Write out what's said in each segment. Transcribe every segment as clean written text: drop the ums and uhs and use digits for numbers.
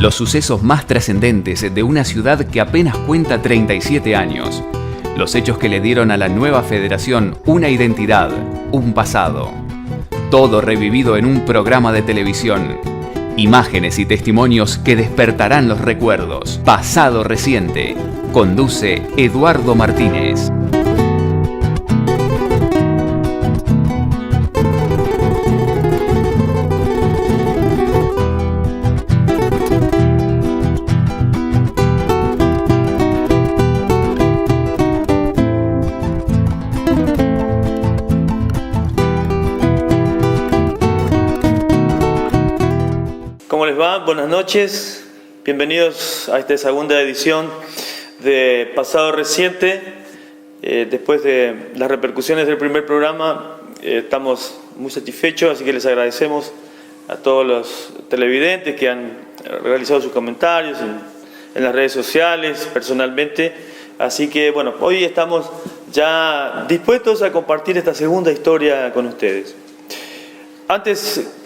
Los sucesos más trascendentes de una ciudad que apenas cuenta 37 años. Los hechos que le dieron a la nueva federación una identidad, un pasado. Todo revivido en un programa de televisión. Imágenes y testimonios que despertarán los recuerdos. Pasado reciente. Conduce Eduardo Martínez. ¿Cómo les va? Buenas noches. Bienvenidos a esta segunda edición de Pasado Reciente. Después de las repercusiones del primer programa, estamos muy satisfechos, así que les agradecemos a todos los televidentes que han realizado sus comentarios en las redes sociales, personalmente. Así que, bueno, hoy estamos ya dispuestos a compartir esta segunda historia con ustedes. Antes,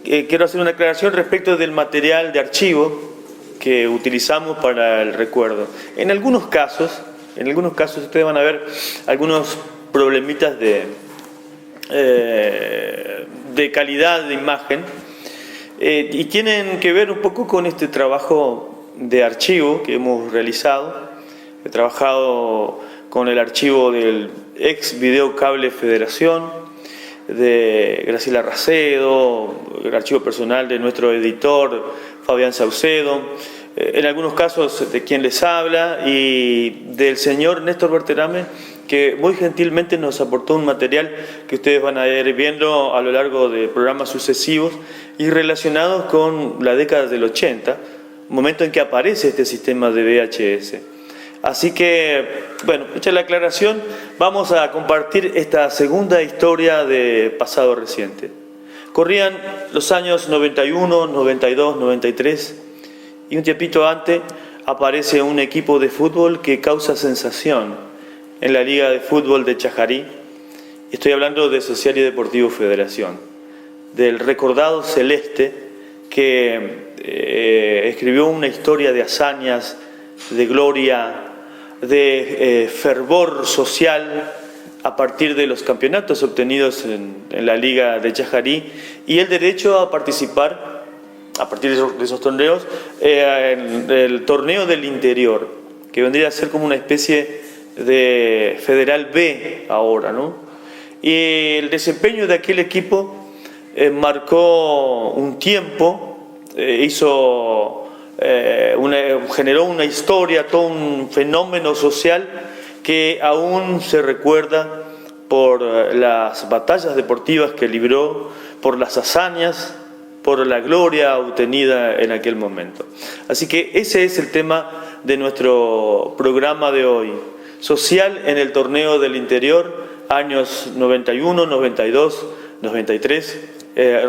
quiero hacer una aclaración respecto del material de archivo que utilizamos para el recuerdo. En algunos casos ustedes van a ver algunos problemitas de calidad de imagen y tienen que ver un poco con este trabajo de archivo que hemos realizado. He trabajado con el archivo del ex Video Cable Federación, de Graciela Racedo, el archivo personal de nuestro editor Fabián Saucedo, en algunos casos de quien les habla y del señor Néstor Berterame, que muy gentilmente nos aportó un material que ustedes van a ir viendo a lo largo de programas sucesivos y relacionados con la década del 80, momento en que aparece este sistema de VHS. Así que, bueno, hecha la aclaración, vamos a compartir esta segunda historia de Pasado Reciente. Corrían los años 91, 92, 93 y un tiempito antes aparece un equipo de fútbol que causa sensación en la Liga de Fútbol de Chajarí. Estoy hablando de Social y Deportivo Federación, del recordado Celeste que escribió una historia de hazañas, de gloria, de fervor social a partir de los campeonatos obtenidos en la Liga de Chajarí y el derecho a participar a partir de esos torneos en el torneo del interior, que vendría a ser como una especie de Federal B ahora, ¿no? Y el desempeño de aquel equipo marcó un tiempo, generó una historia, todo un fenómeno social que aún se recuerda por las batallas deportivas que libró, por las hazañas, por la gloria obtenida en aquel momento. Así que ese es el tema de nuestro programa de hoy. Social en el torneo del interior, años 91, 92, 93,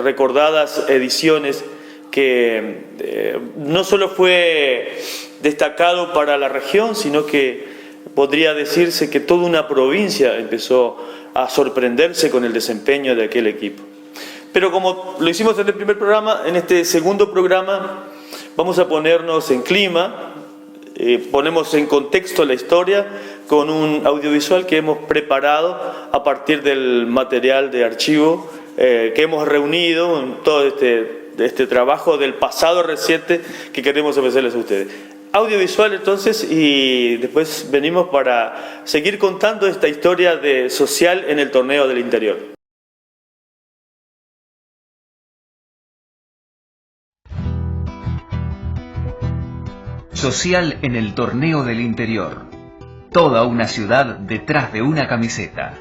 recordadas ediciones que no solo fue destacado para la región, sino que podría decirse que toda una provincia empezó a sorprenderse con el desempeño de aquel equipo. Pero como lo hicimos en el primer programa, en este segundo programa vamos a ponernos en clima, ponemos en contexto la historia con un audiovisual que hemos preparado a partir del material de archivo que hemos reunido en todo este trabajo del pasado reciente que queremos ofrecerles a ustedes. Audiovisual entonces, y después venimos para seguir contando esta historia de Social en el torneo del interior. Social en el torneo del interior. Toda una ciudad detrás de una camiseta.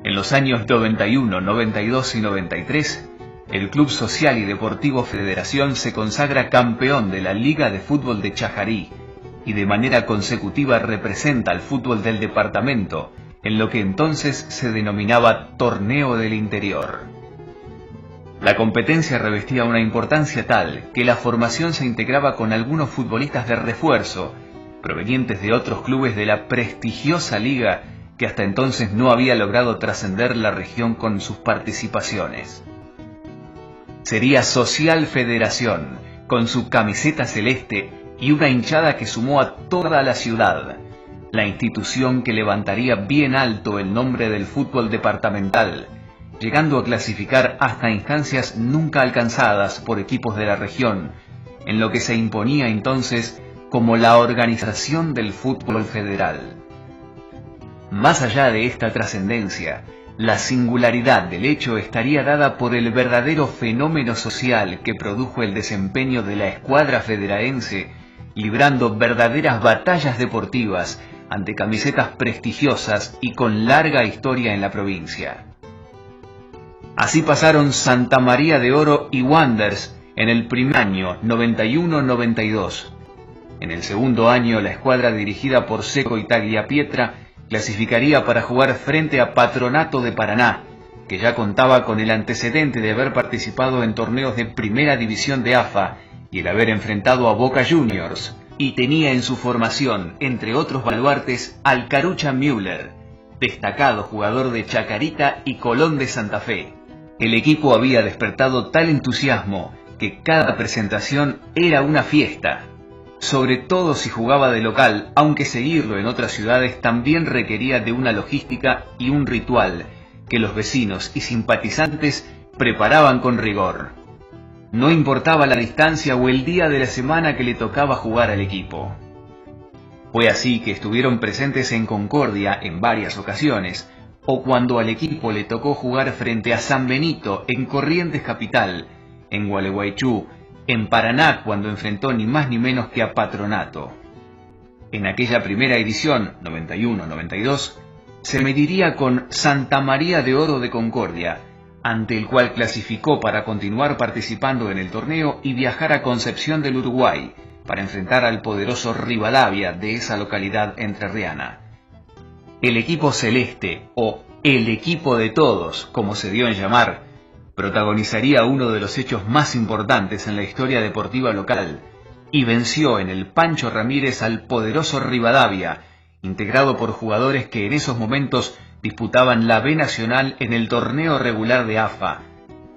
En los años 91, 92 y 93, el Club Social y Deportivo Federación se consagra campeón de la Liga de Fútbol de Chajarí y de manera consecutiva representa al fútbol del departamento en lo que entonces se denominaba Torneo del Interior. La competencia revestía una importancia tal que la formación se integraba con algunos futbolistas de refuerzo, provenientes de otros clubes de la prestigiosa liga que hasta entonces no había logrado trascender la región con sus participaciones. Sería Social Federación, con su camiseta celeste y una hinchada que sumó a toda la ciudad, la institución que levantaría bien alto el nombre del fútbol departamental, llegando a clasificar hasta instancias nunca alcanzadas por equipos de la región, en lo que se imponía entonces como la organización del fútbol federal. Más allá de esta trascendencia, la singularidad del hecho estaría dada por el verdadero fenómeno social que produjo el desempeño de la escuadra federaense, librando verdaderas batallas deportivas ante camisetas prestigiosas y con larga historia en la provincia. Así pasaron Santa María de Oro y Wanderers en el primer año 91-92. En el segundo año, la escuadra dirigida por Seco y Tagliapietra clasificaría para jugar frente a Patronato de Paraná, que ya contaba con el antecedente de haber participado en torneos de primera división de AFA y el haber enfrentado a Boca Juniors, y tenía en su formación, entre otros baluartes, al Carucha Müller, destacado jugador de Chacarita y Colón de Santa Fe. El equipo había despertado tal entusiasmo que cada presentación era una fiesta, sobre todo si jugaba de local, aunque seguirlo en otras ciudades también requería de una logística y un ritual que los vecinos y simpatizantes preparaban con rigor. No importaba la distancia o el día de la semana que le tocaba jugar al equipo. Fue así que estuvieron presentes en Concordia en varias ocasiones, o cuando al equipo le tocó jugar frente a San Benito en Corrientes Capital, en Gualeguaychú, en Paraná cuando enfrentó ni más ni menos que a Patronato. En aquella primera edición, 91-92, se mediría con Santa María de Oro de Concordia, ante el cual clasificó para continuar participando en el torneo y viajar a Concepción del Uruguay para enfrentar al poderoso Rivadavia de esa localidad entrerriana. El equipo celeste, o el equipo de todos, como se dio en llamar, protagonizaría uno de los hechos más importantes en la historia deportiva local y venció en el Pancho Ramírez al poderoso Rivadavia, integrado por jugadores que en esos momentos disputaban la B Nacional en el torneo regular de AFA.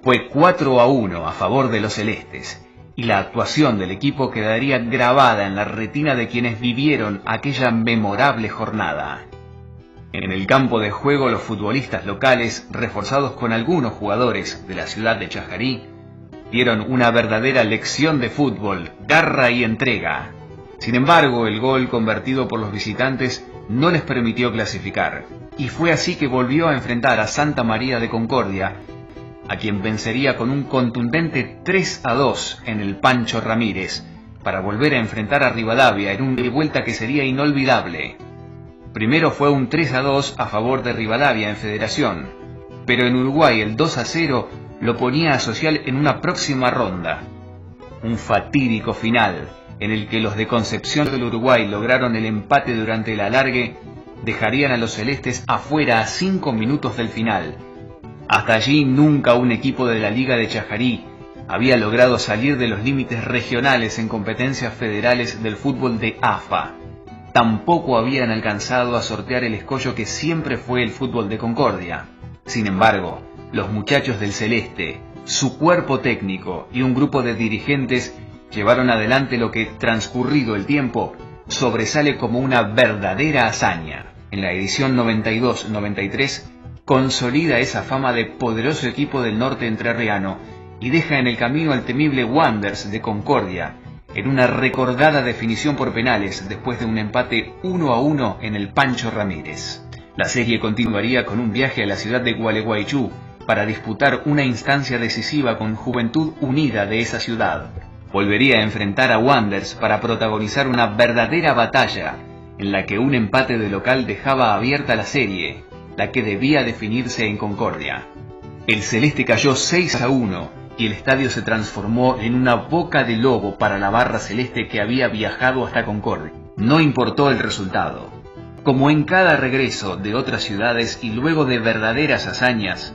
Fue 4-1 a favor de los celestes, y la actuación del equipo quedaría grabada en la retina de quienes vivieron aquella memorable jornada. En el campo de juego, los futbolistas locales, reforzados con algunos jugadores de la ciudad de Chajarí, dieron una verdadera lección de fútbol, garra y entrega. Sin embargo, el gol convertido por los visitantes no les permitió clasificar, y fue así que volvió a enfrentar a Santa María de Concordia, a quien vencería con un contundente 3-2 en el Pancho Ramírez, para volver a enfrentar a Rivadavia en un ida y vuelta que sería inolvidable. Primero fue un 3-2 a favor de Rivadavia en Federación, pero en Uruguay el 2-0 lo ponía a Social en una próxima ronda. Un fatídico final, en el que los de Concepción del Uruguay lograron el empate durante el alargue, dejarían a los celestes afuera a 5 minutos del final. Hasta allí nunca un equipo de la Liga de Chajarí había logrado salir de los límites regionales en competencias federales del fútbol de AFA. Tampoco habían alcanzado a sortear el escollo que siempre fue el fútbol de Concordia. Sin embargo, los muchachos del Celeste, su cuerpo técnico y un grupo de dirigentes llevaron adelante lo que, transcurrido el tiempo, sobresale como una verdadera hazaña. En la edición 92-93 consolida esa fama de poderoso equipo del norte entrerriano y deja en el camino al temible Wanderers de Concordia, en una recordada definición por penales después de un empate 1-1 en el Pancho Ramírez. La serie continuaría con un viaje a la ciudad de Gualeguaychú para disputar una instancia decisiva con Juventud Unida de esa ciudad. Volvería a enfrentar a Wanderers para protagonizar una verdadera batalla en la que un empate de local dejaba abierta la serie, la que debía definirse en Concordia. El Celeste cayó 6-1 y el estadio se transformó en una boca de lobo para la barra celeste que había viajado hasta Concordia. No importó el resultado. Como en cada regreso de otras ciudades y luego de verdaderas hazañas,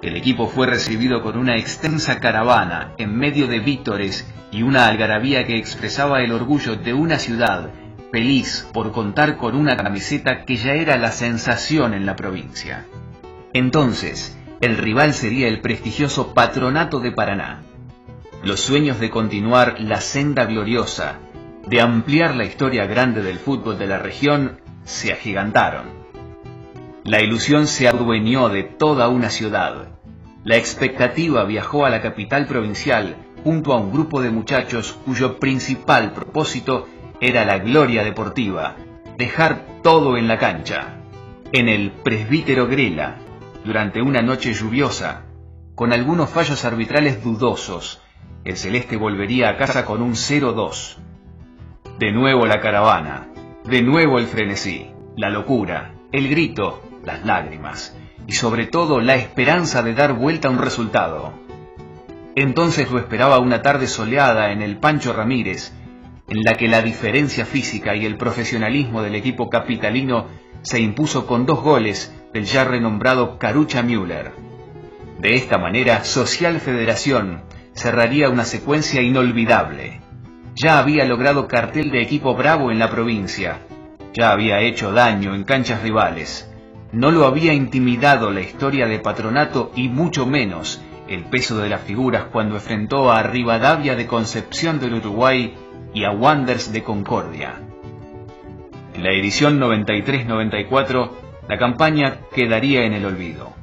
el equipo fue recibido con una extensa caravana en medio de vítores y una algarabía que expresaba el orgullo de una ciudad feliz por contar con una camiseta que ya era la sensación en la provincia. Entonces, el rival sería el prestigioso Patronato de Paraná. Los sueños de continuar la senda gloriosa, de ampliar la historia grande del fútbol de la región, se agigantaron. La ilusión se adueñó de toda una ciudad. La expectativa viajó a la capital provincial junto a un grupo de muchachos cuyo principal propósito era la gloria deportiva, dejar todo en la cancha. En el Presbítero Grela, durante una noche lluviosa, con algunos fallos arbitrales dudosos, el celeste volvería a casa con un 0-2. De nuevo la caravana, de nuevo el frenesí, la locura, el grito, las lágrimas y sobre todo la esperanza de dar vuelta a un resultado. Entonces lo esperaba una tarde soleada en el Pancho Ramírez, en la que la diferencia física y el profesionalismo del equipo capitalino se impuso con 2 goles del ya renombrado Carucha Müller. De esta manera, Social Federación cerraría una secuencia inolvidable. Ya había logrado cartel de equipo bravo en la provincia, ya había hecho daño en canchas rivales. No lo había intimidado la historia de Patronato y mucho menos el peso de las figuras cuando enfrentó a Rivadavia de Concepción del Uruguay y a Wanderers de Concordia. En la edición 93-94, la campaña quedaría en el olvido.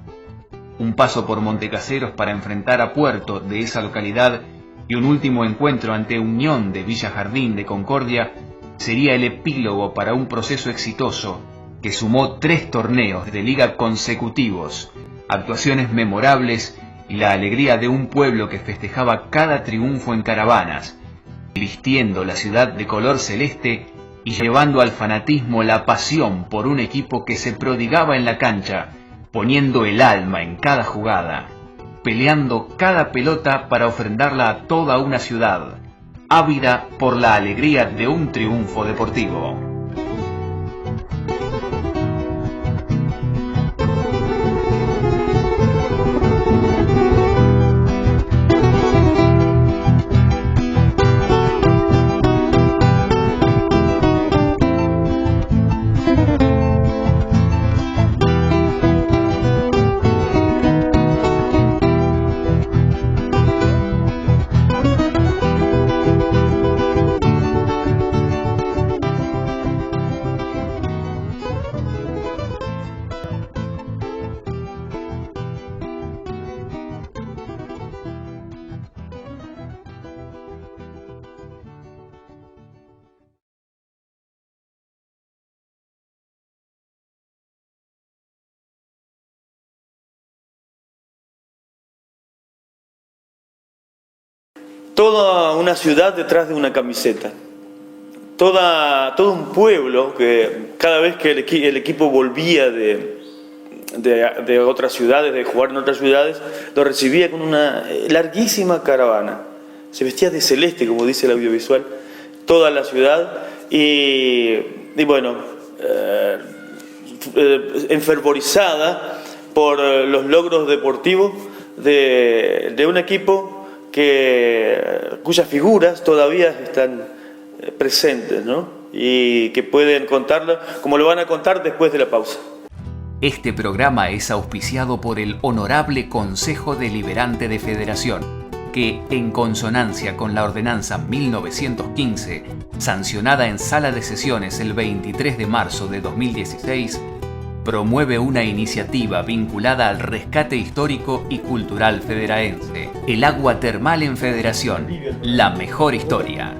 Un paso por Montecaseros para enfrentar a Puerto de esa localidad y un último encuentro ante Unión de Villa Jardín de Concordia sería el epílogo para un proceso exitoso que sumó 3 torneos de liga consecutivos, actuaciones memorables y la alegría de un pueblo que festejaba cada triunfo en caravanas, vistiendo la ciudad de color celeste y llevando al fanatismo la pasión por un equipo que se prodigaba en la cancha, poniendo el alma en cada jugada, peleando cada pelota para ofrendarla a toda una ciudad, ávida por la alegría de un triunfo deportivo. Toda una ciudad detrás de una camiseta. Todo un pueblo que cada vez que el equipo volvía de otras ciudades, de jugar en otras ciudades, lo recibía con una larguísima caravana. Se vestía de celeste, como dice el audiovisual, toda la ciudad y bueno, enfervorizada por los logros deportivos de un equipo cuyas figuras todavía están presentes, ¿no? Y que pueden contarlo como lo van a contar después de la pausa. Este programa es auspiciado por el Honorable Consejo Deliberante de Federación, que, en consonancia con la Ordenanza 1915, sancionada en Sala de Sesiones el 23 de marzo de 2016, promueve una iniciativa vinculada al rescate histórico y cultural federaense. El agua termal en Federación, la mejor historia.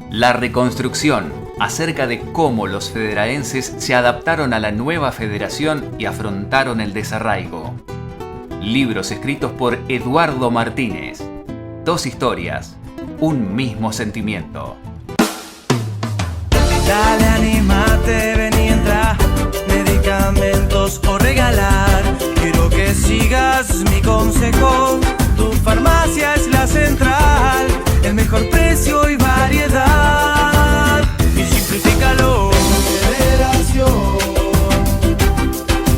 La reconstrucción, acerca de cómo los federaenses se adaptaron a la nueva federación y afrontaron el desarraigo. Libros escritos por Eduardo Martínez. 2 historias, un mismo sentimiento. Dale, anímate, ven y entra. Medicamentos o regalar. Quiero que sigas mi consejo. Tu farmacia es la central. El mejor precio y variedad. Y simplifícalo. Federación.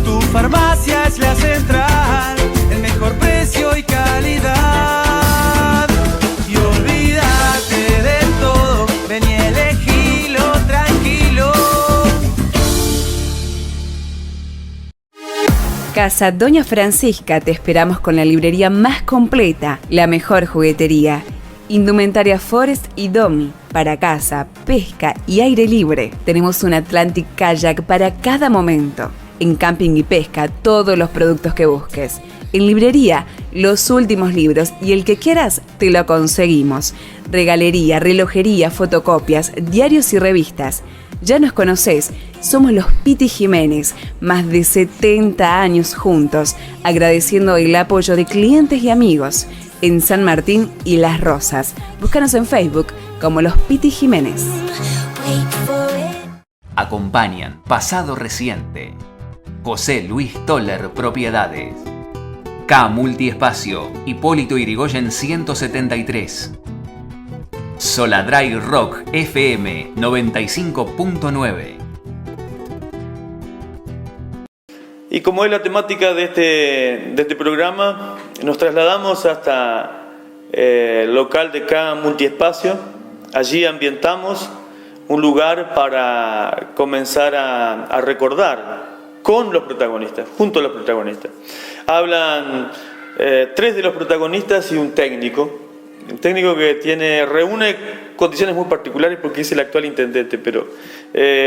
Tu farmacia es la central. El mejor precio y calidad. Y olvídate de todo. Ven y elegilo tranquilo. Casa Doña Francisca te esperamos con la librería más completa, la mejor juguetería, indumentaria Forest y Domi, para casa, pesca y aire libre. Tenemos un Atlantic Kayak para cada momento. En camping y pesca, todos los productos que busques. En librería, los últimos libros y el que quieras, te lo conseguimos. Regalería, relojería, fotocopias, diarios y revistas. Ya nos conocés, somos los Piti Jiménez, más de 70 años juntos, agradeciendo el apoyo de clientes y amigos en San Martín y Las Rosas. Búscanos en Facebook como los Piti Jiménez. Acompañan Pasado Reciente, José Luis Toller Propiedades, K Multiespacio, Hipólito Yrigoyen 173, Soladray Rock FM 95.9. Y como es la temática de este programa, nos trasladamos hasta el local de K Multiespacio. Allí ambientamos un lugar para comenzar a recordar con los protagonistas, junto a los protagonistas. Hablan 3 de los protagonistas y un técnico que reúne condiciones muy particulares porque es el actual intendente, pero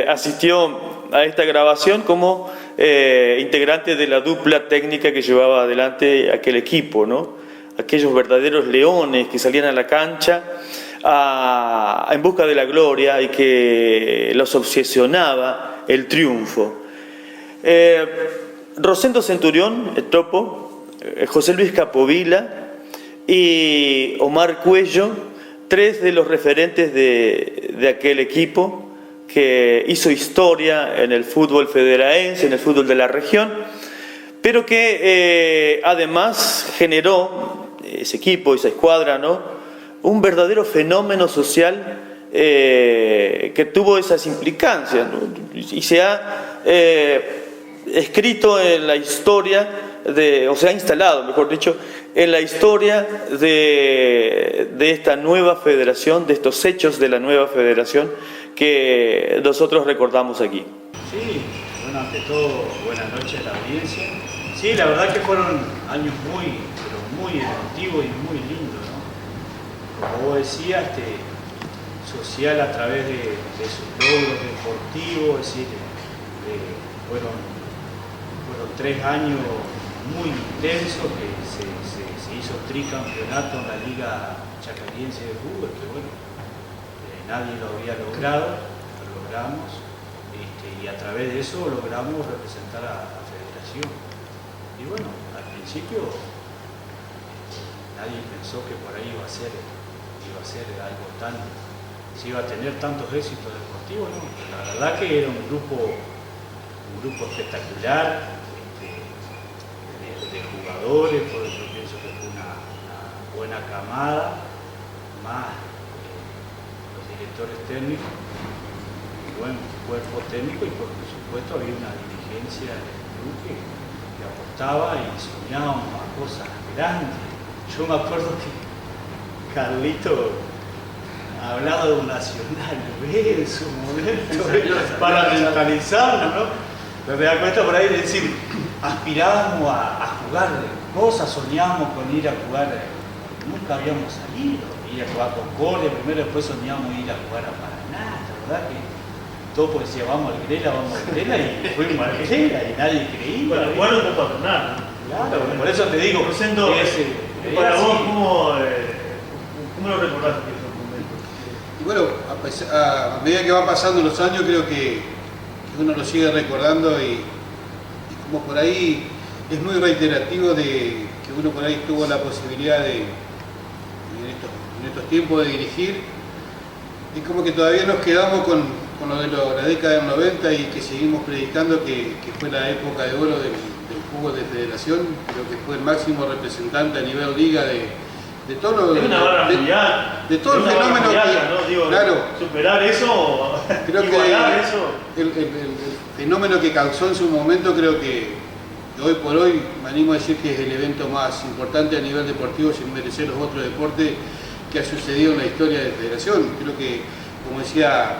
asistió a esta grabación como integrante de la dupla técnica que llevaba adelante aquel equipo, ¿no? Aquellos verdaderos leones que salían a la cancha en busca de la gloria y que los obsesionaba el triunfo. Rosendo Centurión, el Topo, José Luis Capovilla y Omar Cuello, 3 de los referentes de aquel equipo que hizo historia en el fútbol federaense, en el fútbol de la región, pero que además generó ese equipo, esa escuadra, ¿no?, un verdadero fenómeno social que tuvo esas implicancias, ¿no? Y se ha escrito en la historia o se ha instalado, mejor dicho, en la historia de esta nueva federación, de estos hechos de la nueva federación que nosotros recordamos aquí. Sí, bueno, ante todo, buenas noches a la audiencia. Sí, la verdad que fueron años muy emotivos y muy lindos, ¿no? Como vos decías, social a través de sus logros deportivos, es decir, fueron 3 años muy intensos que se hizo tricampeonato en la Liga Chacayense de Fútbol, que bueno, nadie lo había logrado, lo logramos, y a través de eso logramos representar a la federación. Y bueno, al principio nadie pensó que por ahí iba a ser algo se iba a tener tantos éxitos deportivos, ¿no? La verdad que era un grupo espectacular de jugadores, por eso pienso que fue una buena camada, más los directores técnicos, un buen cuerpo técnico, y por supuesto había una dirigencia del club que apostaba y soñábamos a cosas grandes. Yo me acuerdo que Carlito hablaba de un Nacional B en su momento para mentalizarlo, ¿no? Pero me da cuenta por ahí de decir, aspirábamos a jugar cosas, soñábamos con ir a jugar, nunca habíamos salido, ir a jugar con Corea primero, después soñábamos ir a jugar a Paraná, la verdad que todos decía vamos al Grela, y fuimos al Grela y nadie creía. Bueno, no para nada. Claro, por eso te digo, para vos, ¿cómo lo recordaste esos momentos? Y bueno, a medida que van pasando los años, creo que uno lo sigue recordando y como por ahí es muy reiterativo de que uno por ahí tuvo la posibilidad en estos tiempos de dirigir, y como que todavía nos quedamos con lo de la década del 90 y que seguimos predicando que fue la época de oro del fútbol de federación. Creo que fue el máximo representante a nivel liga de todo es una barra mundial, de todo el fenómeno ¿no? Digo, claro, superar eso, creo igualar eso. El fenómeno que causó en su momento, creo que hoy por hoy me animo a decir que es el evento más importante a nivel deportivo, sin merecer los otros deportes, que ha sucedido en la historia de la federación. Creo que, como decía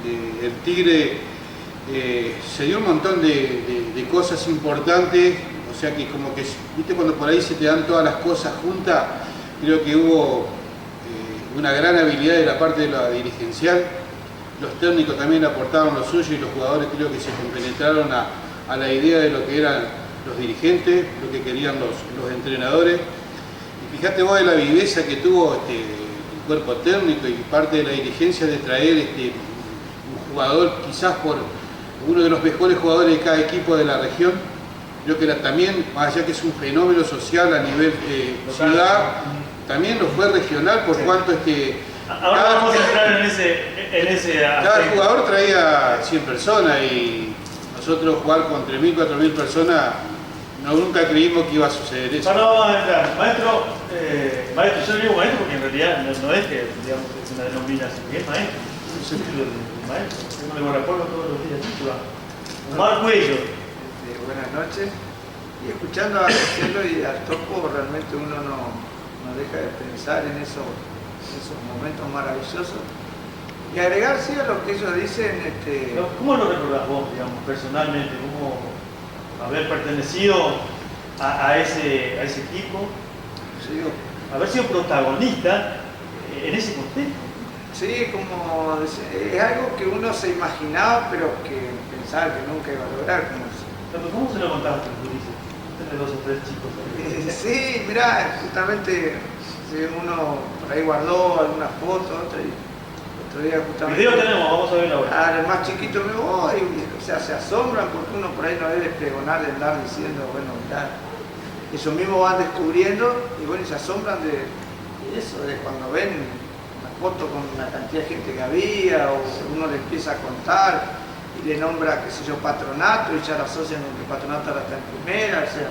el Tigre, se dio un montón de cosas importantes, o sea que como que, viste, cuando por ahí se te dan todas las cosas juntas, creo que hubo una gran habilidad de la parte de la dirigencial. Los técnicos también aportaron lo suyo y los jugadores creo que se compenetraron a la idea de lo que eran los dirigentes, lo que querían los entrenadores. Y fíjate vos de la viveza que tuvo el cuerpo técnico y parte de la dirigencia de traer un jugador quizás por uno de los mejores jugadores de cada equipo de la región. Creo que era también, más allá que es un fenómeno social a nivel ciudad, también lo fue regional por cuanto Ahora vamos a entrar en ese cada aspecto. jugador traía 100 personas y nosotros jugar con 3.000, 4.000 personas, nunca creímos que iba a suceder eso. Ahora vamos a entrar. Maestro, yo le digo maestro porque en realidad no es que digamos, es una denominación, que es maestro. Es el título de maestro. Yo no le recuerdo todos los días título. Omar Cuello. Buenas noches. Y escuchando a Marcelo y al Topo, realmente uno no deja de pensar en esos momentos maravillosos. Y agregar sí a lo que ellos dicen. ¿Cómo lo recordás vos, digamos, personalmente? ¿Cómo haber pertenecido a ese equipo? Sí, Haber sido protagonista en ese contexto. sí, como es algo que uno se imaginaba, pero que pensaba que nunca iba a lograr. ¿Cómo se lo contaste, Ulises? Tenés 2 o 3 chicos ahí. Sí, mirá, justamente uno por ahí guardó algunas fotos, otro día justamente... Video tenemos, vamos a ver ahora. El más chiquito me voy, o sea, se asombran porque uno por ahí no debe pregonar de andar diciendo, bueno, mirá, ellos mismos van descubriendo y bueno, y se asombran de eso, de cuando ven una foto con la cantidad de gente que había, o uno le empieza a contar y le nombra, qué sé yo, patronato, y ya lo asocian con que el patronato ahora está en primera, o sea,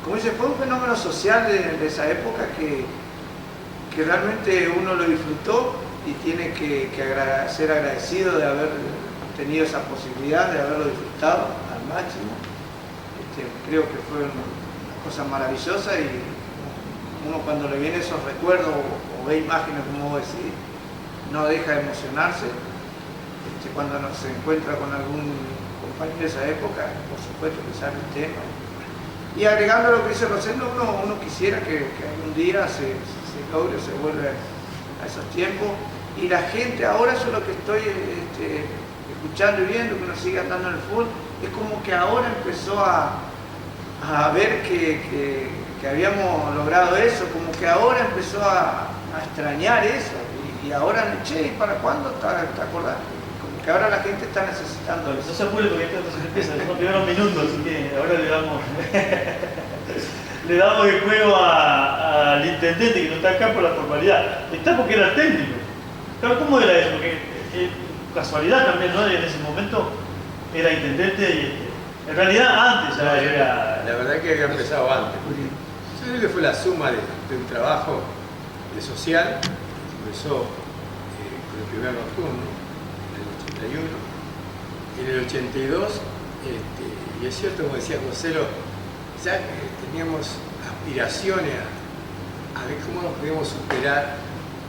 como dice, fue un fenómeno social de esa época que realmente uno lo disfrutó y tiene que ser agradecido de haber tenido esa posibilidad, de haberlo disfrutado al máximo. Creo que fue una cosa maravillosa y uno cuando le vienen esos recuerdos o ve imágenes, como vos decís, no deja de emocionarse. Cuando se encuentra con algún compañero de esa época, por supuesto que sale el tema. Y agregando a lo que dice Rosendo, uno quisiera que algún día se logre, se vuelva a esos tiempos. Y la gente, ahora eso es lo que estoy escuchando y viendo, que uno sigue andando en el fútbol, es como que ahora empezó a ver que habíamos logrado eso, como que ahora empezó a extrañar eso. Y ahora, che, ¿y para cuándo? ¿Te acordás? Que ahora la gente está necesitando eso. No se apure porque esto se empieza, son los primeros minutos, así que ahora le damos el juego al intendente que no está acá por la formalidad. Está porque era técnico. Claro, ¿cómo era eso? Porque casualidad también, ¿no? En ese momento era intendente y en realidad antes ya era... La verdad que había empezado antes. Yo creo que fue la suma de un trabajo de social, que empezó con el primer nocturno. En el 82, y es cierto, como decía Joselo, ya teníamos aspiraciones a ver cómo nos podíamos superar,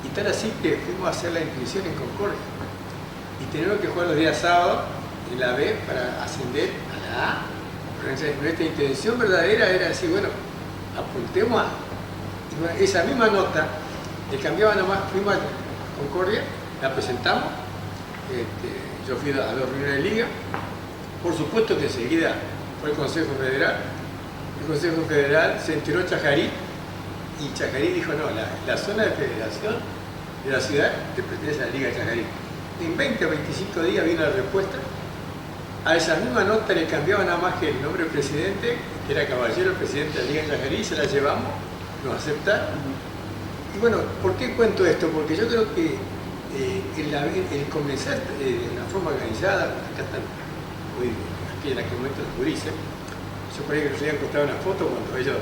y tal así que fuimos a hacer la inscripción en Concordia. Y tenemos que jugar los días sábados en la B para ascender a la A. Nuestra intención verdadera era decir, bueno, apuntemos a... Y bueno, esa misma nota, le cambiaba nomás, fuimos a Concordia, la presentamos. Yo fui a 2 reuniones de liga, por supuesto que enseguida fue el Consejo Federal. El Consejo Federal se enteró Chajarí y Chajarí dijo no, la zona de federación de la ciudad te pertenece a la Liga de Chajarí. En 20 o 25 días vino la respuesta. A esa misma nota le cambiaba nada más que el nombre del presidente, que era Caballero, el presidente de la Liga de Chajarí, se la llevamos, nos aceptaron. Y bueno, ¿por qué cuento esto? Porque yo creo que el comenzar de una forma organizada, acá están aquí en aquel momento los gurises, yo por ahí que les había encontrado una foto cuando ellos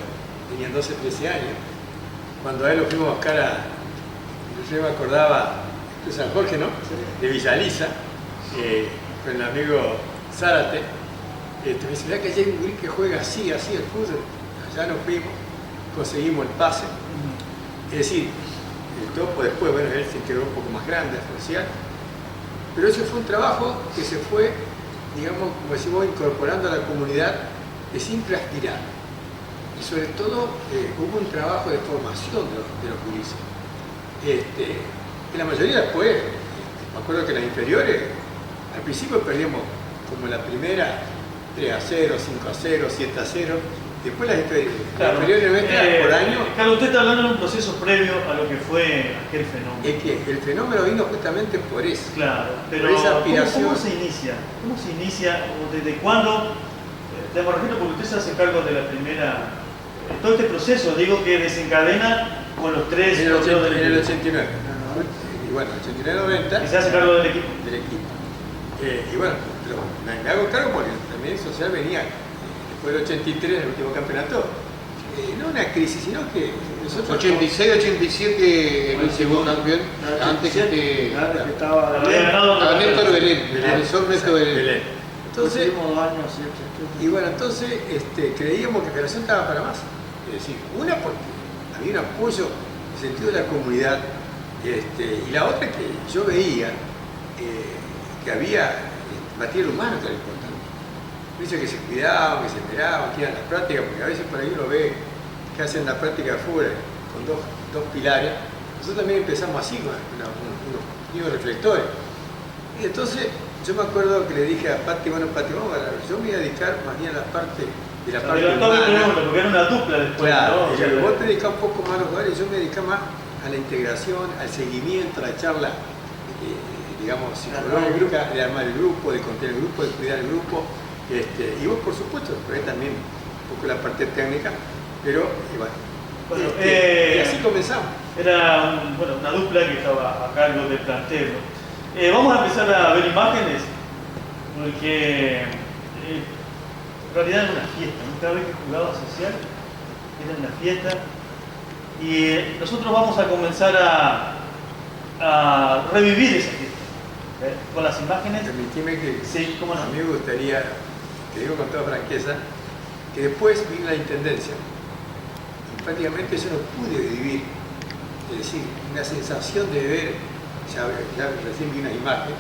tenían 12, 13 años, cuando a él lo fuimos a buscar yo me acordaba de San Jorge, ¿no? De Villaliza, con el amigo Zárate, me dice, mirá que allá hay un gurí que juega así el fútbol, allá nos fuimos, conseguimos el pase, es decir, el Topo después, bueno, él se quedó un poco más grande, social, pero eso fue un trabajo que se fue digamos, como decimos, incorporando a la comunidad de siempre aspirar. Y sobre todo hubo un trabajo de formación de los gurises. Que la mayoría después, me acuerdo que en las inferiores, al principio perdíamos como la primera 3-0, 5-0, 7-0. Después las inferiores nuestras por año. Carlos, usted está hablando de un proceso previo a lo que fue aquel fenómeno. Es que el fenómeno vino justamente por eso. Claro, pero por esa aspiración. ¿cómo se inicia? ¿Cómo se inicia? ¿O desde cuándo? Te corrijo porque usted se hace cargo de la primera. Todo este proceso, digo, que desencadena con los tres. En el 89. Y bueno, 89-90. Y se hace cargo del equipo. Y bueno, pero me hago cargo porque también el social venía. Fue el 83, el último campeonato, no una crisis, sino que nosotros... 86-87 el segundo campeón, antes que estaba Néstor Belén, el profesor Néstor Belén. Entonces, y bueno, entonces creíamos que Federación estaba para más. Es decir, una porque había un apoyo en el sentido de la comunidad, y la otra que yo veía que había material humano que era importante. Dice que se cuidaban, que se esperaban, que iban a las prácticas, porque a veces por ahí uno ve que hacen la práctica de fútbol con dos pilares. Nosotros también empezamos así, con unos pequeños reflectores. Y entonces yo me acuerdo que le dije a Pati, bueno Pati, vamos a ver, yo me voy a dedicar más bien a la parte humana. Porque era una dupla después. Claro, ¿no? Vos te dedicás un poco más a los jugadores, yo me dedicaba más a la integración, al seguimiento, a la charla, digamos, psicológica, de armar el grupo, de contener el grupo, de cuidar el grupo. Y vos, por supuesto, pero también un poco la parte técnica, pero bueno, y así comenzamos. Era una dupla que estaba a cargo del plantel. Vamos a empezar a ver imágenes, porque en realidad era una fiesta, ¿no? Cada vez que jugaba social era una fiesta, y nosotros vamos a comenzar a revivir esa fiesta con las imágenes. Permitime que sí, ¿cómo no? A mí me gustaría, te digo con toda franqueza, que después vino la intendencia y prácticamente yo no pude vivir, es decir, una sensación de ver, ya recién vi una imagen,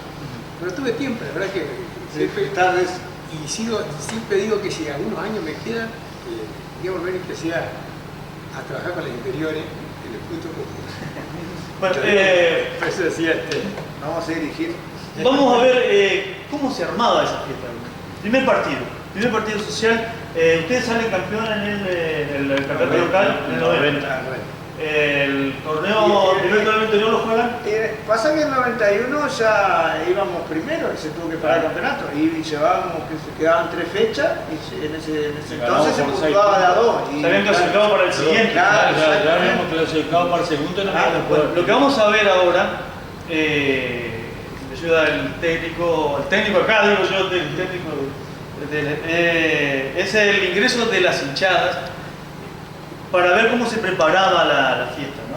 pero tuve tiempo, la verdad que siempre tardes, y siempre digo que si algunos años me quedan, voy a volver que sea a trabajar con las inferiores en el punto bueno, por eso decía, vamos a dirigir. Vamos a ver cómo se armaba esa fiesta. Primer partido social. Ustedes salen campeón en el campeonato local en el 90. El torneo directamente no lo juegan. Pasa que en el 91 ya íbamos primero y se tuvo que parar el campeonato. Y llevábamos que se quedaban 3 fechas y en ese entonces se puntuaba de a 2. Se habían clasificado para el siguiente. Claro, ya habíamos clasificado para el segundo. Lo que vamos a ver ahora, ayuda el técnico acá, digo yo, el técnico, es el ingreso de las hinchadas para ver cómo se preparaba la fiesta, ¿no?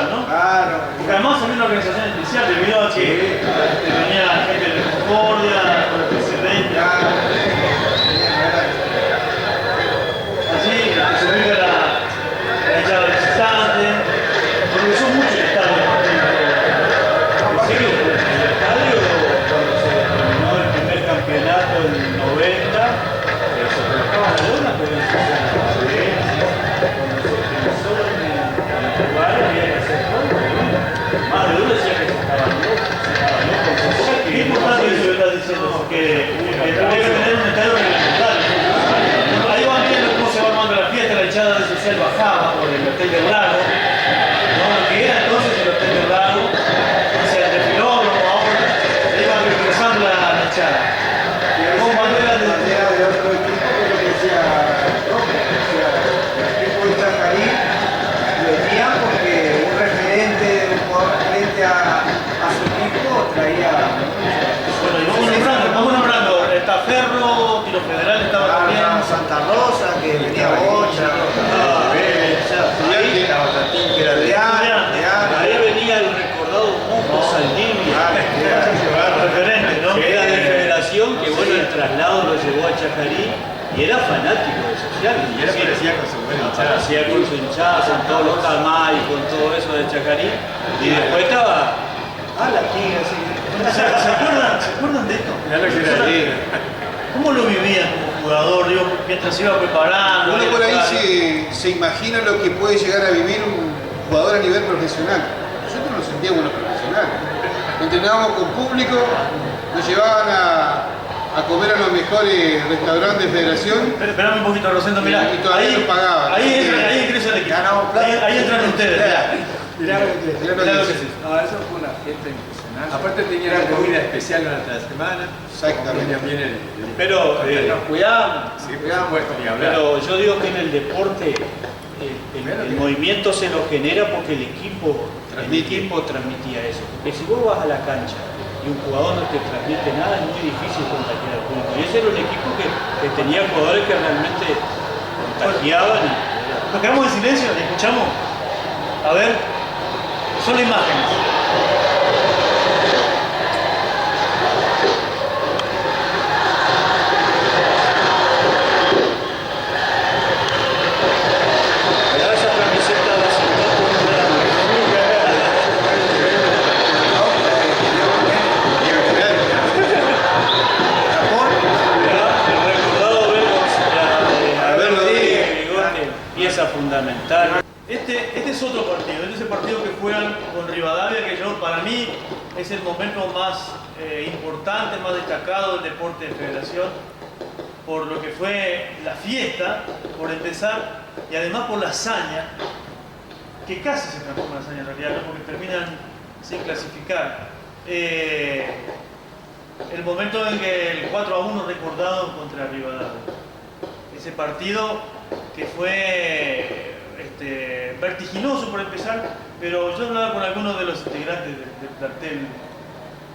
local, ¿no? Claro. Porque además había una organización especial debido a que venía gente de Concordia, con el presidente. Así se vive la hinchada visitante, porque son muchos estadios. En serio, el estadio, cuando se terminó el primer campeonato en el 90, se colocaba la lona, pero en cuando se pensó en el lugar había que hacer todo. Más de uno decía que se estaba loco. Qué importante eso que estás diciendo, porque tenía que tener un estadio reglamentario. Ahí van viendo cómo se va armando la fiesta, la hinchada de social bajaba por el Hotel del Lago, ¿no? Lo que era entonces el Hotel del Lago, hacia el desfilódromo, ahora iba regresando la hinchada. Con banderas de otro equipo que lo que decía Roque, o sea, el equipo de Chacarí venía porque un referente, un jugador referente a su equipo traía. Bueno, y vamos nombrando, está Ferro, Tiro Federal estaba también. Santa Rosa, que venía Bocha, Ahí venía el recordado Momo Saldivia, referente, ¿no? que era de Federación, que bueno, el traslado lo llevó a Chacarí y era fanático de Social. Y él aparecía con su buena hinchada. Aparecía con su hinchada, con todos los tamales, con todo eso de Chacarí. Y después estaba la Tigre, sí. ¿Se acuerdan de esto? ¿Cómo lo vivían como jugador, digo, mientras se iba preparando? Uno por ahí se imagina lo que puede llegar a vivir un jugador a nivel profesional. Nosotros nos sentíamos los profesionales. Entrenábamos con público, nos llevaban a comer a los mejores restaurantes de Federación. Esperame un poquito, Rosendo, mirá. Y todavía no pagaban. Ahí ingresa el equipo. Ahí entran ustedes. Mirá lo que es. No, eso fue una fiesta impresionante. Aparte tenía una comida especial durante la semana. Exactamente. Pero Nos cuidábamos. Sí, por supuesto, ni hablar. Pero yo digo que en el deporte el movimiento se lo genera porque el equipo transmitía eso. Porque si vos vas a la cancha y un jugador no te transmite nada, es muy difícil contagiar al público. Y ese era un equipo que tenía jugadores que realmente contagiaban. Nos quedamos en silencio, ¿le escuchamos? A ver, solo imágenes. Fundamental. Este es otro partido, este es el partido que juegan con Rivadavia, que para mí es el momento más importante, más destacado del deporte de Federación, por lo que fue la fiesta, por empezar, y además por la hazaña, que casi se transforma en hazaña en realidad, ¿no? Porque terminan sin clasificar. El momento en que el 4-1 recordado contra Rivadavia. Ese partido que fue vertiginoso por empezar, pero yo hablaba con algunos de los integrantes del plantel.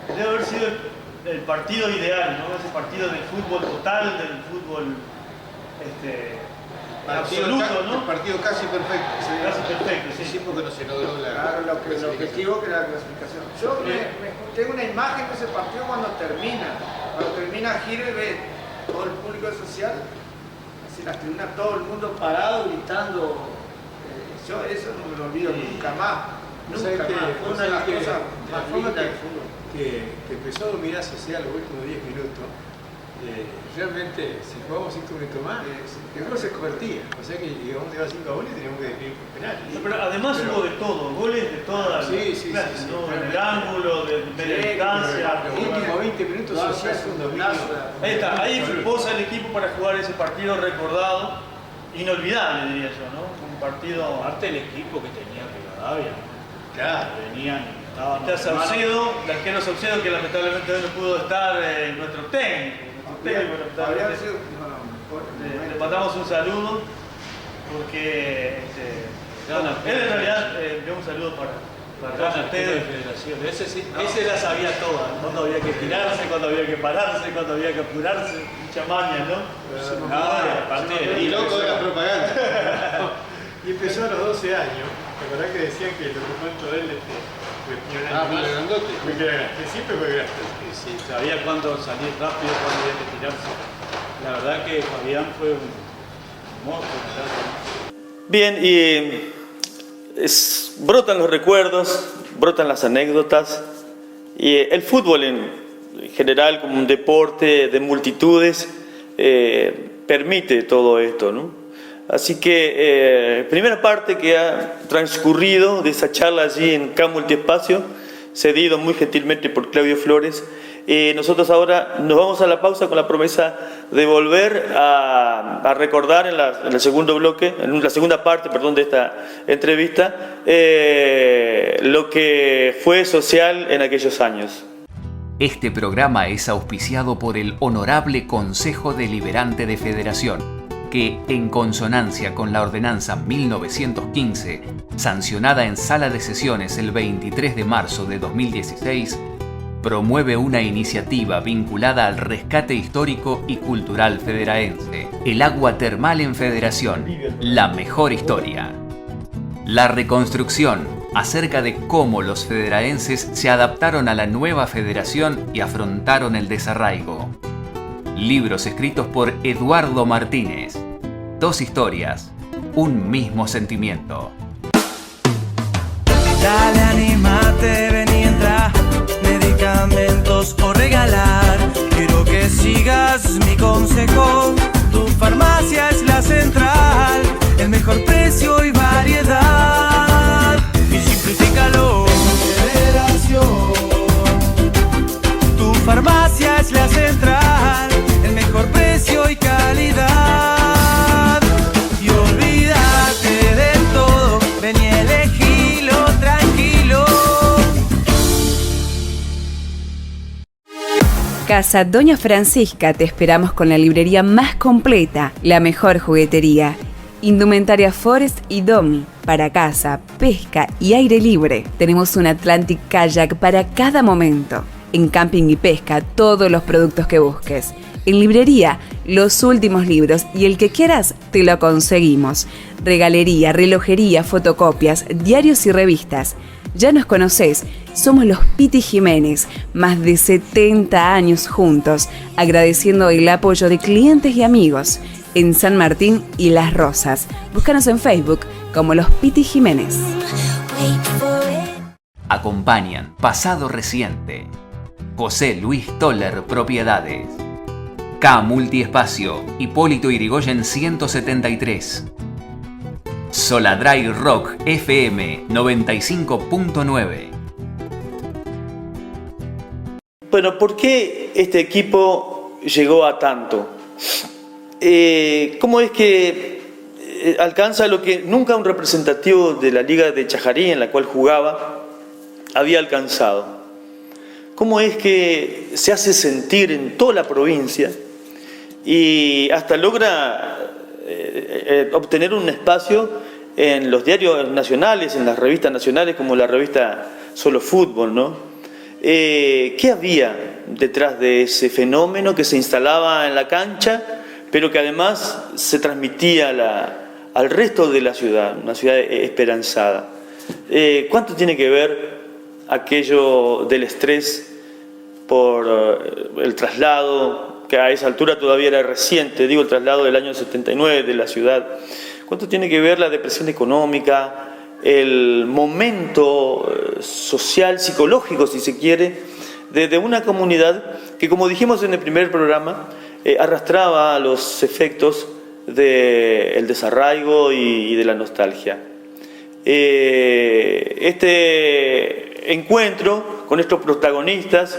Debe haber sido el partido ideal, ¿no? Ese partido del fútbol total, del fútbol absoluto, ¿no? El partido casi perfecto. Sí, casi perfecto, sí. Sí, porque no se logró Claro, el objetivo que era la clasificación. Yo tengo una imagen de ese partido cuando termina giro y ve todo el público de Social, así las tribunas, todo el mundo parado gritando. Yo eso no me lo olvido nunca más. Nunca más. Fue una de las cosas más lindas del fútbol. Que empezó a dominar Social los últimos 10 minutos. Realmente, si jugamos 5 minutos más, el gol se convertía. O sea que llegamos a 5 goles y teníamos que definir con penales. Pero además hubo de todo, goles de todas las clases, ¿no? En el ángulo, de media distancia. Los últimos 20 minutos Social fue un dominio. Ahí está, ahí posa el equipo para jugar ese partido recordado, inolvidable diría yo, ¿no? Un partido. Aparte del equipo que tenía Rivadavia, Claro. venían. Está Saucedo, el arquero Saucedo, que lamentablemente hoy no pudo estar, nuestro técnico. Le mandamos un saludo porque él en realidad envió un saludo para ustedes. Ese la sabía toda, cuando había que tirarse, cuando había que pararse, cuando había que apurarse. Mucha maña, ¿no? Aparte Y loco de la propaganda. Y empezó a los 12 años. ¿Te acordás que decían que el documento de él muy grandote. que siempre fue grande? Sí, sabía cuándo salir rápido, cuándo había que tirarse. La verdad que Fabián fue un monstruo. Bien, y brotan los recuerdos, brotan las anécdotas, y el fútbol en general como un deporte de multitudes permite todo esto, ¿no? Así que primera parte que ha transcurrido de esa charla allí en K Multiespacio, cedido muy gentilmente por Claudio Flores. Nosotros ahora nos vamos a la pausa con la promesa de volver a recordar en el segundo bloque, en la segunda parte, perdón, de esta entrevista, lo que fue social en aquellos años. Este programa es auspiciado por el Honorable Consejo Deliberante de Federación, que, en consonancia con la Ordenanza 1915, sancionada en Sala de Sesiones el 23 de marzo de 2016, promueve una iniciativa vinculada al rescate histórico y cultural federaense. El agua termal en Federación, la mejor historia. La reconstrucción, acerca de cómo los federaenses se adaptaron a la nueva federación y afrontaron el desarraigo. Libros escritos por Eduardo Martínez. Dos historias, un mismo sentimiento. Dale, anímate, ven y entra. Medicamentos o regalar. Quiero que sigas mi consejo. Tu farmacia es la central. El mejor precio y variedad. Y simplifícalo. Federación. Tu farmacia es la central. El mejor precio y calidad. Y olvídate de todo. Ven y elegilo tranquilo. Casa Doña Francisca, te esperamos con la librería más completa, la mejor juguetería, indumentaria Forest y Domi, para casa, pesca y aire libre. Tenemos un Atlantic Kayak para cada momento. En camping y pesca, todos los productos que busques. En librería, los últimos libros y el que quieras, te lo conseguimos. Regalería, relojería, fotocopias, diarios y revistas. Ya nos conocés, somos los Piti Jiménez, más de 70 años juntos, agradeciendo el apoyo de clientes y amigos en San Martín y Las Rosas. Búscanos en Facebook como los Piti Jiménez. Acompañan Pasado Reciente, José Luis Toller Propiedades, K Multiespacio, Hipólito Yrigoyen 173, Soladray Rock FM 95.9. Bueno, ¿por qué este equipo llegó a tanto? ¿Cómo es que alcanza lo que nunca un representativo de la Liga de Chajarí, en la cual jugaba, había alcanzado? ¿Cómo es que se hace sentir en toda la provincia y hasta logra obtener un espacio en los diarios nacionales, en las revistas nacionales como la revista Solo Fútbol, ¿no? ¿Qué había detrás de ese fenómeno que se instalaba en la cancha, pero que además se transmitía al resto de la ciudad, una ciudad esperanzada? ¿Cuánto tiene que ver aquello del estrés por el traslado, que a esa altura todavía era reciente, digo el traslado del año 79 de la ciudad? ¿Cuánto tiene que ver la depresión económica, el momento social, psicológico, si se quiere, de una comunidad que, como dijimos en el primer programa, arrastraba los efectos del desarraigo y de la nostalgia? Este encuentro con estos protagonistas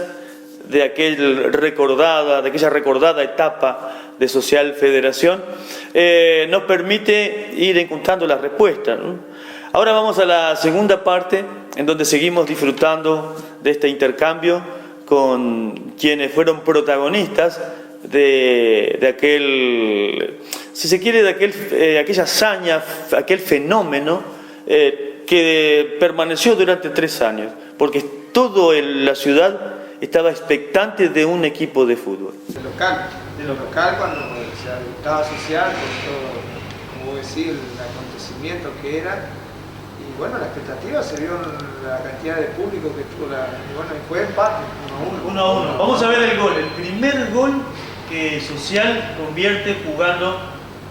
de aquella recordada etapa de Social Federación nos permite ir encontrando las respuestas, ¿no? Ahora vamos a la segunda parte, en donde seguimos disfrutando de este intercambio con quienes fueron protagonistas de aquel, si se quiere, de aquella hazaña, aquel fenómeno que permaneció durante 3 años, porque toda la ciudad estaba expectante de un equipo de fútbol. De lo local cuando se estaba social, con todo, como decir, el acontecimiento que era. Y y bueno, la expectativa se vio en la cantidad de público que tuvo y bueno, y fue empate, 1-1. 1-1. Vamos a ver el gol. El primer gol que Social convierte jugando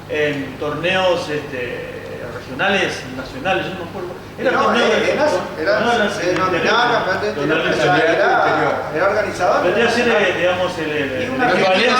en torneos regionales, nacionales, yo no me acuerdo. Era torneo era organizador. Vendría a ser, digamos, el equivalencia.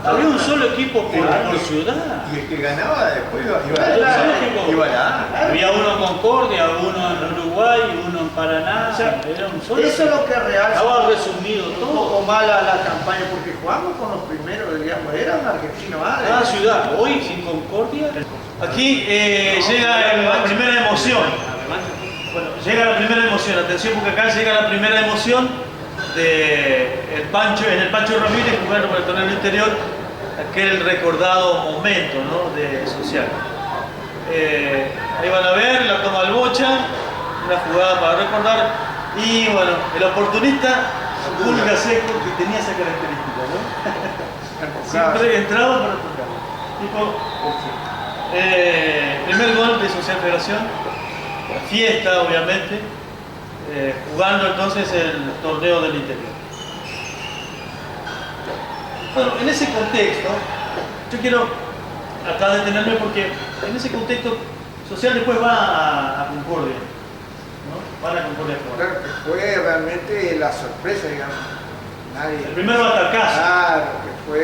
Había un solo equipo por ciudad. Y el que ganaba después iba a la había uno en Concordia, uno en Uruguay, uno en Paraná. O sea, era un solo. eso es lo que realza. Estaba resumido todo. Un poco mala la campaña porque jugamos con los primeros, digamos, era un argentino más. Cada ciudad, hoy sin Concordia. Aquí llega la primera emoción. Bueno, llega la primera emoción, atención porque acá llega la primera emoción en el Pancho Ramírez jugando por el torneo interior, aquel recordado momento, ¿no?, de Social. Ahí van a ver, la toma al Bocha, una jugada para recordar, y bueno, el oportunista Pulga Seco, que tenía esa característica, ¿no? Siempre entraba para tocar. Primer gol de Social Federación, fiesta obviamente, jugando entonces el torneo del interior. Bueno, en ese contexto, yo quiero acá detenerme porque en ese contexto Social después va a Concordia, ¿no? Van a Concordia. Claro, que fue realmente la sorpresa, digamos. El primero batacazo. Claro, que fue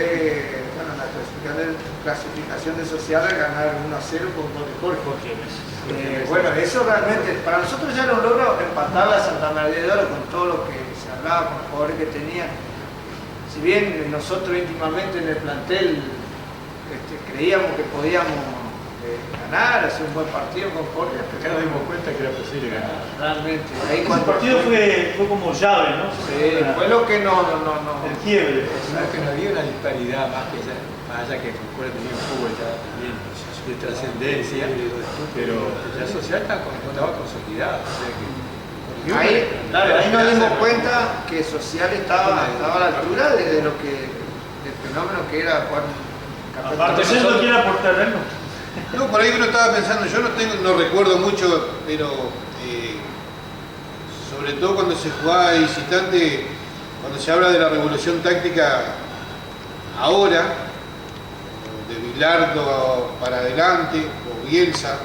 la clasificación de Social al ganar 1-0 con gol de Jorge. Bueno, eso realmente, para nosotros ya era un logro empatar la Santa María de Oro con todo lo que se hablaba, con los jugadores que tenía. Si bien nosotros íntimamente en el plantel creíamos que podíamos ganar, hacer un buen partido con Jorge, pero nos dimos cuenta que era posible ganar. Realmente. Ahí el partido fue como llave, ¿no? Sí, fue lo que no. El quiebre. Que no había una disparidad más allá que Concordia tenía un fútbol ya también de trascendencia, pero la Social estaba consolidada. O sea que, ahí nos dimos cuenta que Social estaba a la altura del fenómeno que era Juan. Aparte, ¿eso no quiere aportar algo? No, por ahí uno estaba pensando, yo no recuerdo mucho, pero sobre todo cuando se jugaba de visitante, cuando se habla de la revolución táctica ahora, de Bilardo para adelante, o Bielsa,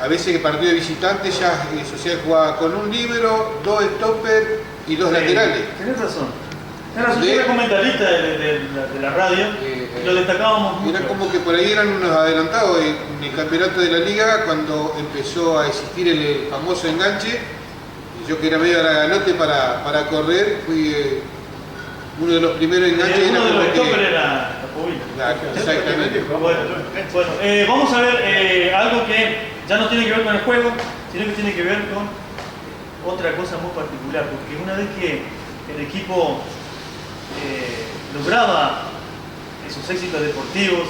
a veces que partido de visitante ya Social jugaba con un líbero, 2 stopper y 2 laterales. Tenés razón. Yo era comentarista de la radio, lo destacábamos mucho. Era como que por ahí eran unos adelantados en el campeonato de la liga cuando empezó a existir el famoso enganche. Y yo que era medio ganote para correr, fui uno de los primeros enganches. Uno de los stoppers era Capovilla. Exactamente. Bueno, vamos a ver algo que ya no tiene que ver con el juego, sino que tiene que ver con otra cosa muy particular, porque una vez que el equipo lograba esos éxitos deportivos,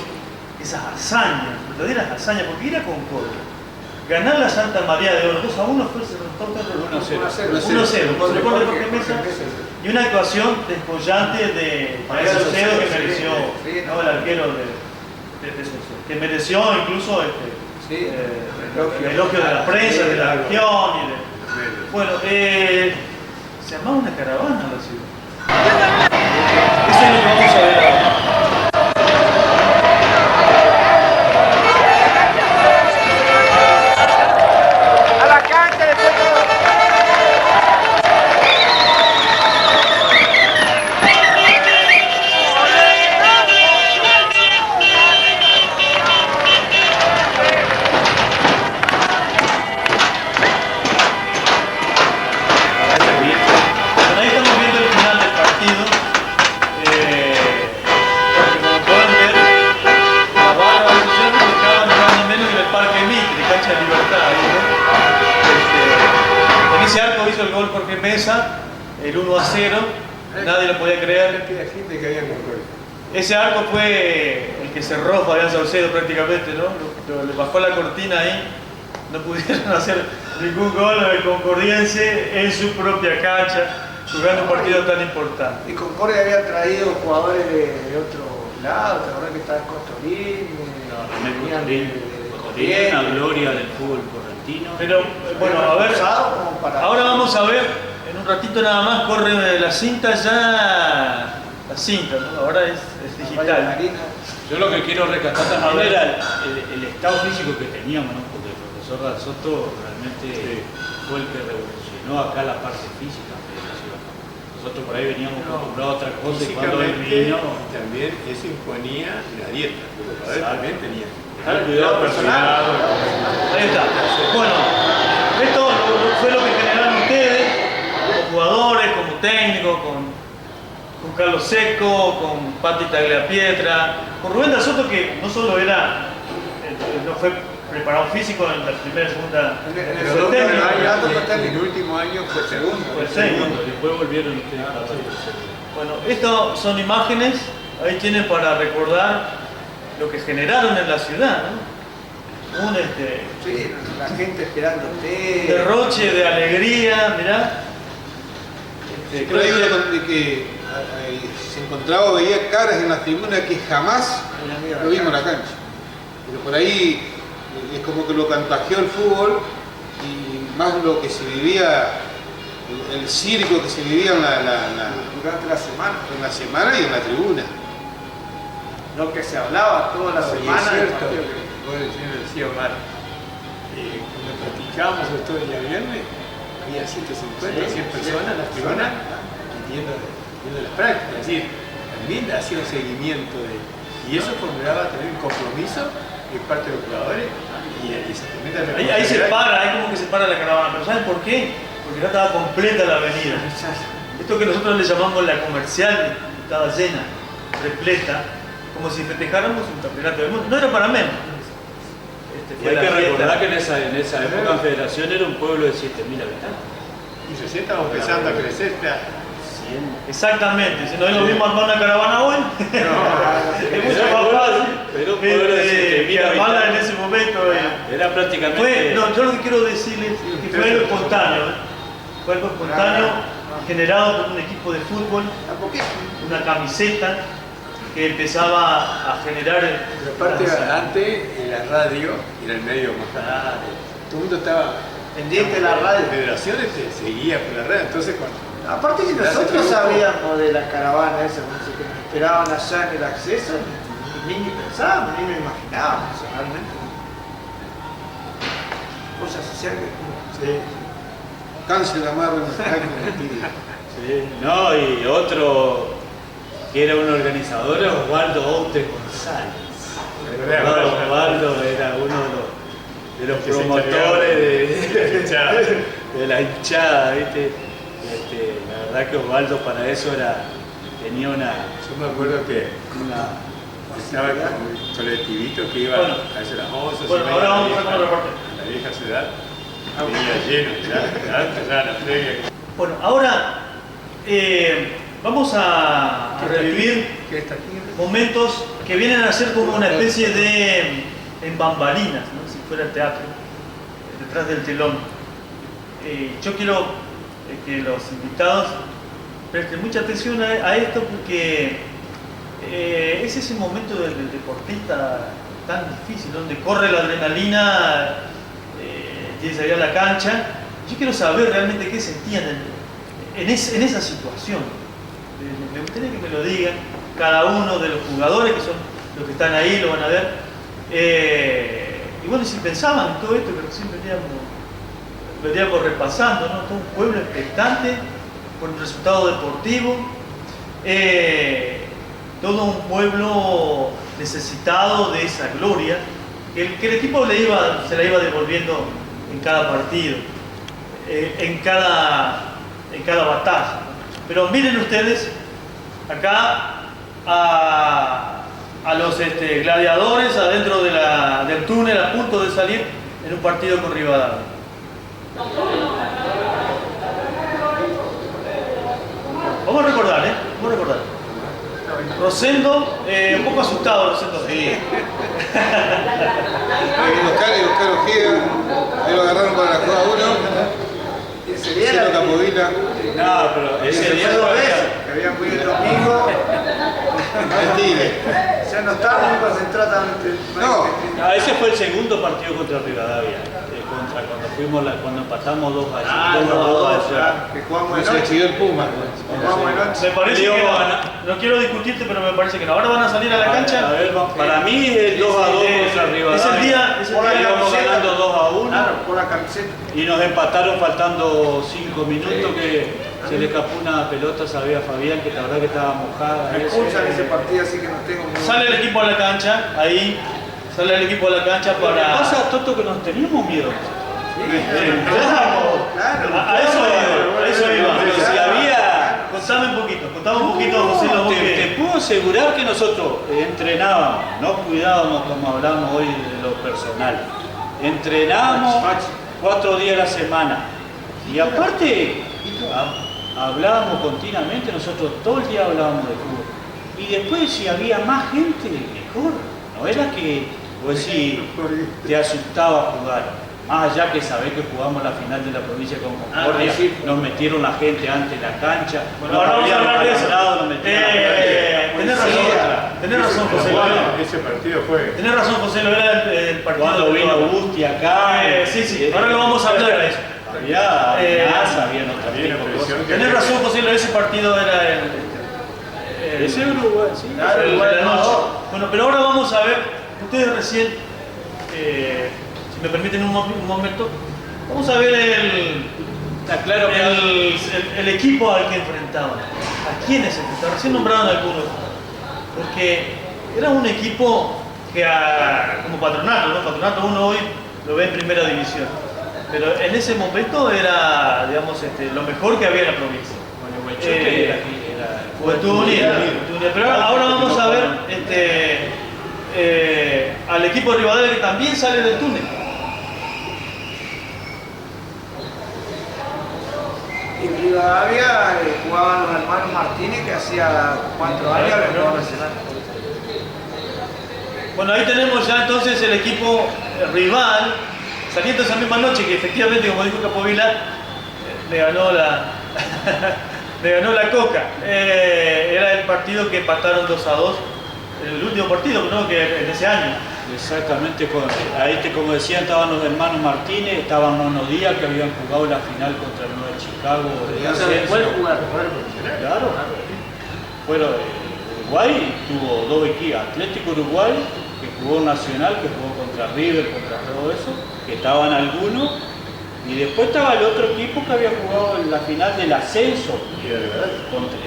esas hazañas, verdaderas hazañas, porque ir a Concordia, ganar la Santa María de Oro 2-1 fue el resultado 1-0, con gol de Jorge Mesa y una actuación descollante de María Saucedo que mereció, ¿no?, el arquero de Saucedo, que mereció incluso el elogio de la prensa, de la región. Bueno, se armaba una caravana en la ciudad. Eso es lo que vamos a ver ahora. El 1-0, nadie lo podía creer. Ese arco fue el que cerró Fabián Saucedo prácticamente, ¿no? Le bajó la cortina ahí, no pudieron hacer ningún gol al concordiense en su propia cancha, jugando un partido tan importante. Y Concordia había traído jugadores de otro lado, ¿te acordás que estaba Costorín? Costorín, una gloria del fútbol correntino. Pero bueno, a ver, ahora vamos a ver, en un ratito nada más corre la cinta ya, la cinta, ¿no? Ahora es digital. Yo lo que quiero rescatar también era el estado físico que teníamos, ¿no? Porque el profesor Dal Soto realmente fue el que revolucionó acá la parte física de la ciudad. Nosotros por ahí veníamos acostumbrados a otra cosa y cuando él vino... También eso imponía la dieta, los jugadores también tenían. El cuidado personal. Ahí está. Bueno, esto fue lo que generaron ustedes, como jugadores, como técnicos, con Carlos Seco, con Patti Tagliapietra, con Rubén Dal Soto, que no solo era, no fue preparado físico en la primera y segunda. En el último año fue segundo. Después volvieron ustedes a hacer. Bueno, estas son imágenes, ahí tienen para recordar lo que generaron en la ciudad, ¿no? Sí, la gente esperándote. Derroche de alegría, mirá. Creo que se encontraba, veía caras en la tribuna que jamás lo vimos en la cancha. Pero por ahí es como que lo contagió el fútbol y más lo que se vivía, el circo que se vivía durante la semana. En la semana y en la tribuna. Lo que se hablaba toda la semana. Es cierto, vos decía Omar, cuando practicábamos todo el día viernes, había 150, 100 personas en las tribunas viendo las prácticas. Es decir, también hacía un seguimiento y eso formulaba también un compromiso de parte de los jugadores y se comenta ahí se para, ahí como que se para la caravana. Pero ¿saben por qué? Porque ya estaba completa la avenida. Esto que nosotros le llamamos la comercial estaba llena, repleta, como si festejáramos un campeonato del mundo. No era para menos. Y hay que recordar que en esa época Federación era un pueblo de 7.000 habitantes. Y recién estamos empezando a crecer. Exactamente, si no es lo mismo armar una caravana hoy, es mucho más fácil que armarla en ese momento. Era prácticamente... yo lo que quiero decirles es que fue algo espontáneo, fue algo espontáneo generado por un equipo de fútbol, una camiseta que empezaba a generar... Pero aparte antes la radio era el medio más todo el mundo estaba pendiente de la radio. La federación seguía por la radio, entonces cuando... Aparte que nosotros sabíamos de la caravana esa, que nos esperaban allá en el acceso, ni pensábamos, ni me imaginábamos realmente. Cosas sociales. Sí. Cáncer amargo en el sí. No, y otro que era un organizador era Osvaldo Outes González. Osvaldo era uno de los promotores de la hinchada, ¿viste? La verdad que Osvaldo para eso tenía una... Yo me acuerdo que estaba con el colectivito que iba a hacer las 11. Bueno, ahora vamos a ver la vieja ciudad. Venía lleno, ya la previa. Bueno, ahora vamos a revivir momentos que vienen a ser como una especie de en bambalinas, ¿no? Si fuera teatro, detrás del telón. Yo quiero que los invitados presten mucha atención a esto porque es ese momento del deportista tan difícil, donde corre la adrenalina, tiene que salir a la cancha. Yo quiero saber realmente qué sentían en esa situación. Me gustaría que me lo digan cada uno de los jugadores, que son los que están ahí, lo van a ver. Y bueno, si pensaban en todo esto que recién veníamos repasando, ¿no? Todo un pueblo expectante por un resultado deportivo, todo un pueblo necesitado de esa gloria, que el equipo se la iba devolviendo en cada partido, en cada batalla. Pero miren ustedes acá a los gladiadores adentro del túnel a punto de salir en un partido con Rivadavia. Vamos a recordar, vamos a recordar. Rosendo, un poco asustado Rosendo. Sí. Oscar Ojeda, ahí lo agarraron para la jugada 1. Cielo Capovilla. No, pero ese día dos veces. habían ido el domingo. Ya no estaba muy concentrado. No, ese fue el segundo partido contra Rivadavia. Cuando empatamos 2 a que jugamos de Se noche. siguió el Puma. Jugamos de noche. Me parece que no quiero discutirte, pero me parece que no. Ahora van a salir a la cancha. A ver, para mí es el 2 a 2 contra Rivadavia. Es el día íbamos ganando 2 a 1. Claro, por la camiseta. Y nos empataron faltando 5 minutos que se le escapó una pelota, sabía Fabián, que la verdad que estaba mojada. Me expulsan ese partido, así que no tengo muy... Sale el equipo a la cancha, ahí sale el equipo a la cancha Lo que para... pasa, Toto, que nos teníamos miedo. Claro. A eso iba. Pero si había... Contame un poquito, José Lobo, Te puedo asegurar que nosotros entrenábamos, no cuidábamos como hablamos hoy de lo personal. Entrenábamos 4 días a la semana. Y aparte, hablábamos continuamente, nosotros todo el día hablábamos de fútbol. Y después, si había más gente, mejor. No era que vos decís, te asustaba jugar. Más allá que sabés que jugamos la final de la provincia con Concordia, nos metieron la gente antes en la cancha. Bueno, ahora vamos a hablar de eso. Tenés razón, José Lobo. Ese partido fue. Tenés razón, José Lobo, era el partido. Cuando vino Busti acá. Sí, ahora lo vamos a hablar de eso. Había amenaza, había otro tipo de cosas. Tenés razón, José Lobo, ese partido era Ese Uruguay, sí. Claro, el de la noche. Bueno, pero ahora vamos a ver, ustedes recién, si me permiten un momento, vamos a ver el equipo al que enfrentaban. ¿A quiénes enfrentaban? Recién nombraron algunos. Porque era un equipo que como Patronato, ¿no? Patronato uno hoy lo ve en primera división. Pero en ese momento era, digamos, lo mejor que había en la provincia. Juventud Unida. Pero ahora vamos a ver al equipo de Rivadavia que también sale del túnel. En Rivadavia jugaban los hermanos Martínez, que hacía 4 años habían jugado Nacional. Bueno, ahí tenemos ya entonces el equipo rival, saliendo esa misma noche, que efectivamente, como dijo Capovila, le ganó la Coca. Era el partido que empataron 2 a 2, el último partido, ¿no? Que en ese año. Exactamente, ahí como decían, estaban los hermanos Martínez, estaban Nono Díaz, que habían jugado la final contra el Nueva Chicago. Claro. Bueno, Uruguay tuvo 2 equipos, Atlético Uruguay, que jugó Nacional, que jugó contra River, contra todo eso, que estaban algunos, y después estaba el otro equipo que había jugado en la final del ascenso, que era contra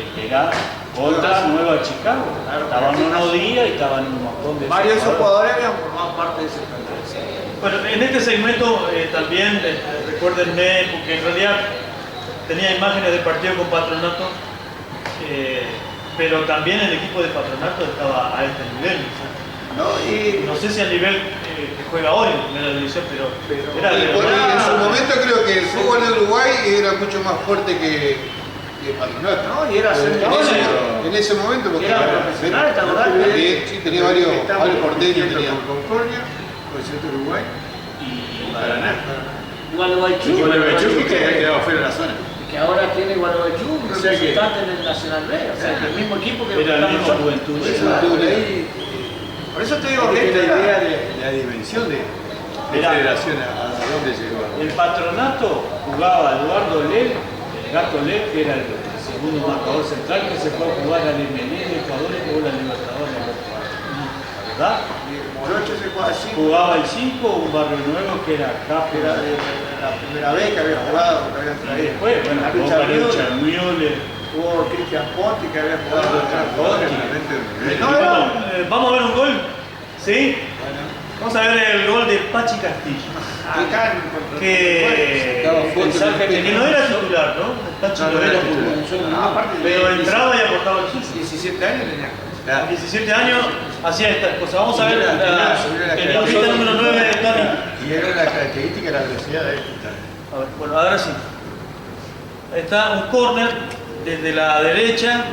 Nueva Chicago. Estaban Nono Díaz y estaban un montón de... Varios de esos jugadores habían formado parte de ese plantel. Bueno, en este segmento también, recuérdenme, porque en realidad tenía imágenes del partido con Patronato, pero también el equipo de Patronato estaba a este nivel. No sé si al nivel que juega hoy en primera división, pero era en su momento creo que el fútbol de Uruguay era mucho más fuerte que Patronato. No, y era en ese momento, porque era profesional, ¿te acordás? Sí, tenía varios porteños. Con Concordia, con Centro Uruguay y Paraná. Gualeguaychú, que había quedado fuera de la zona. que ahora tiene Gualeguaychú un O sea que- representante en el Nacional B, o sea que el mismo equipo que Era el estamos mismo nosotros. Juventud. Por eso te digo Hay que que esta tener idea era... de la dimensión de Mirá. federación a dónde llegó. El Patronato jugaba Eduardo Lel, el Gato Lel, que era el segundo marcador central, que se fue a jugar al MNE de Ecuador y jugó la Libertadores. ¿Verdad? Morocho se juega así. Jugaba el 5, un Barrio Nuevo que era Capo. Era de la primera vez que había jugado, que habían Y traído. después, bueno, La jugó Lucha Richard Müller, Müller. jugó Cristian Ponti, que había jugado. Vamos a ver un gol. ¿Sí? Vamos a ver el gol de Pachi Castillo. Acá Que no era titular, ¿no? Pachi no era titular. aparte, Pero entraba y aportaba el suyo. 17 años tenía. A 17 años hacía estas cosas. Vamos a ver la pista número 9 de Tony. Y era la característica de la velocidad de él. A ver, bueno, ahora sí. Está un córner desde la derecha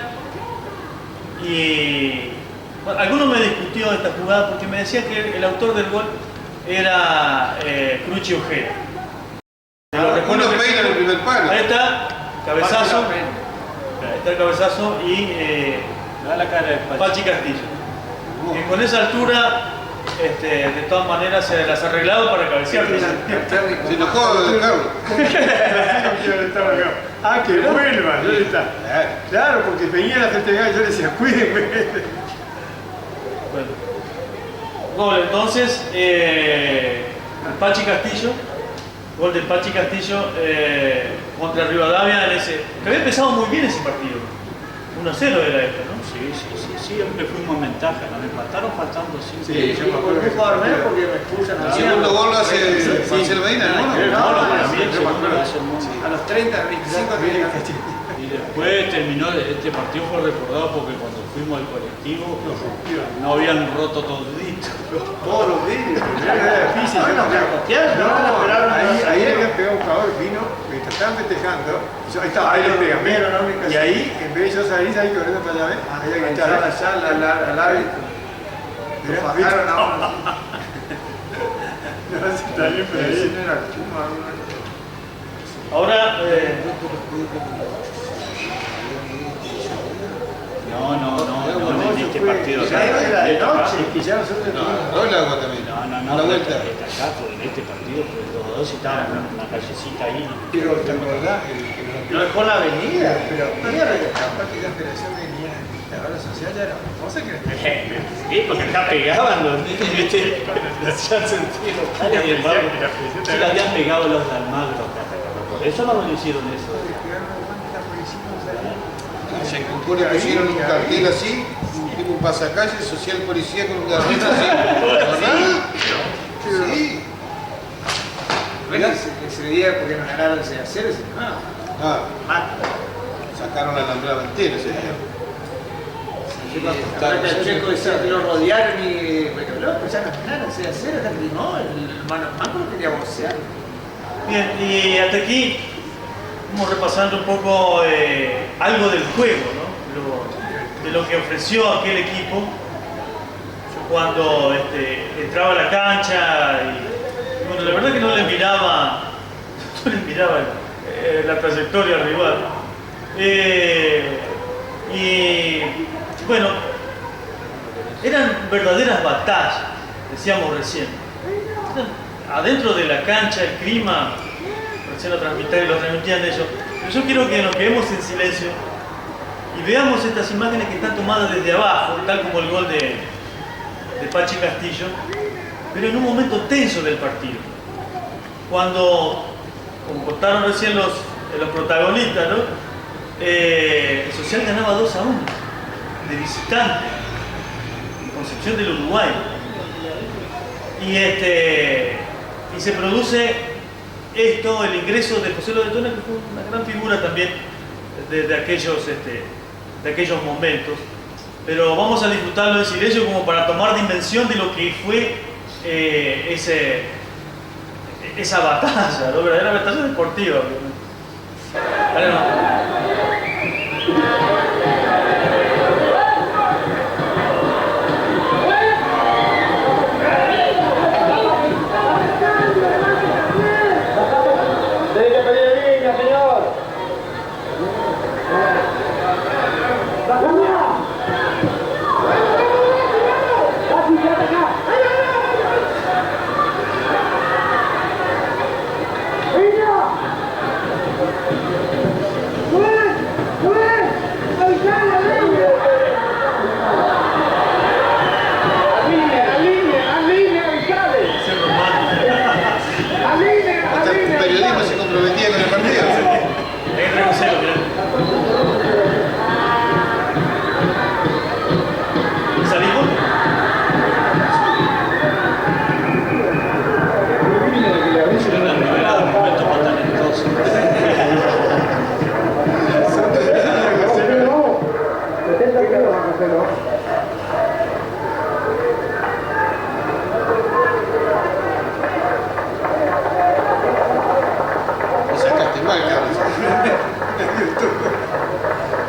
y bueno, algunos me discutió esta jugada porque me decían que el autor del gol era Cruci Ojeda. Uno peina en el primer palo. Ahí está, cabezazo. Está el cabezazo y Da la cara de Pachi Castillo. Que con esa altura, de todas maneras, se las arreglado para cabecear. Se enojó Carlos. Ah, que vuelva. Claro, porque venía la festejar y yo le decía, cuídenme. Bueno. Gol entonces, Pachi Castillo. Gol de Pachi Castillo contra Rivadavia en ese. Que había empezado muy bien ese partido. 1-0 era esto, ¿no? Sí, siempre fuimos en ventaja, nos empataron faltando 5 Sí, yo me acuerdo que jugador menos porque me expulsan El segundo gol lo hace Marcelo Medina, ¿no? a los 30, 25 tenía que Y después terminó, este partido fue recordado porque cuando fuimos al colectivo no habían roto todito. todos los vídeos. Era difícil. Ahí había pegado un jugador, vino, me estaban festejando. Ahí estaba, ahí le pegan. Y ahí, en vez de yo salir, ahí corriendo para allá, había que echar al árbitro. Lo fajaron a uno. No, está bien, pero Ese ahí. no era el Chuma, Ahora, No, en este partido. Ya era de noche. Es que ya nosotros No, el agua también. No, A la vuelta. Acá, en este partido, pues 2-2 estaban en una callecita ahí. pero te acordás, Lo dejó en la avenida. pero aparte ya operación venía, la obra social ya era famosa que Sí, porque acá pegaban los niños, ¿viste? Hacían sentir los caras y el barrio. Se le habían pegado los de Almagro acá. Por eso no lo hicieron eso. Se compone pusieron un cartel así, tipo un pasacalle, social policía con un cartel así. ¿Verdad? Sí. Ese día porque nos ganaron 6-0, Ah, sacaron la alambrada entera ese día. el Checo decía que lo rodearon y bueno, loco, ya nos ganaron 6-0, hasta que no, el hermano Manco quería boxear. bien, y hasta aquí vamos repasando un poco algo del juego, ¿no? De lo que ofreció aquel equipo cuando entraba a la cancha y bueno, la verdad que no le miraba la trayectoria al rival. Y bueno, eran verdaderas batallas, decíamos recién. Adentro de la cancha, el clima, recién lo transmitían ellos. Pero yo quiero que nos quedemos en silencio y veamos estas imágenes que están tomadas desde abajo, tal como el gol de Pachi Castillo, pero en un momento tenso del partido. Cuando, como contaron recién los protagonistas, ¿no? El Social ganaba 2-1 de visitante en Concepción del Uruguay. Y se produce esto, el ingreso de José Lodetona, que fue una gran figura también de aquellos momentos. Pero vamos a disfrutarlo en silencio como para tomar dimensión de lo que fue esa batalla, ¿no? Verdadera batalla deportiva. Ahora no. Un periodismo se comprometía con el partido. ¿Salimos? Lo sacaste mal, Carlos.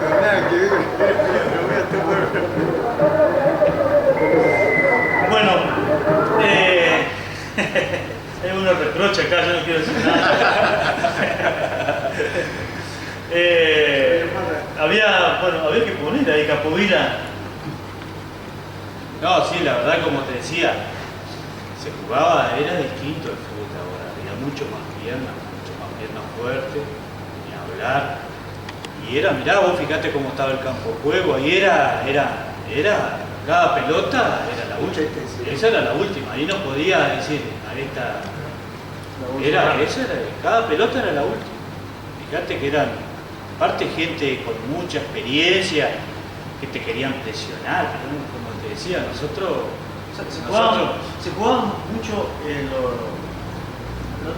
Pero nada que ver con Bueno, hay uno reproche acá, yo no quiero decir nada. había que poner ahí Capovilla. No, sí, la verdad, como te decía, se jugaba, era distinto el fútbol de ahora, había mucho más piernas fuertes, ni hablar. Y era, mirá vos, fíjate cómo estaba el campo de juego, ahí era cada pelota era la última. Esa era la última, ahí no podía decir, ahí está. Cada pelota era la última. Fíjate que eran, aparte, gente con mucha experiencia, que te querían presionar, pero como te decía, nosotros se jugaban mucho en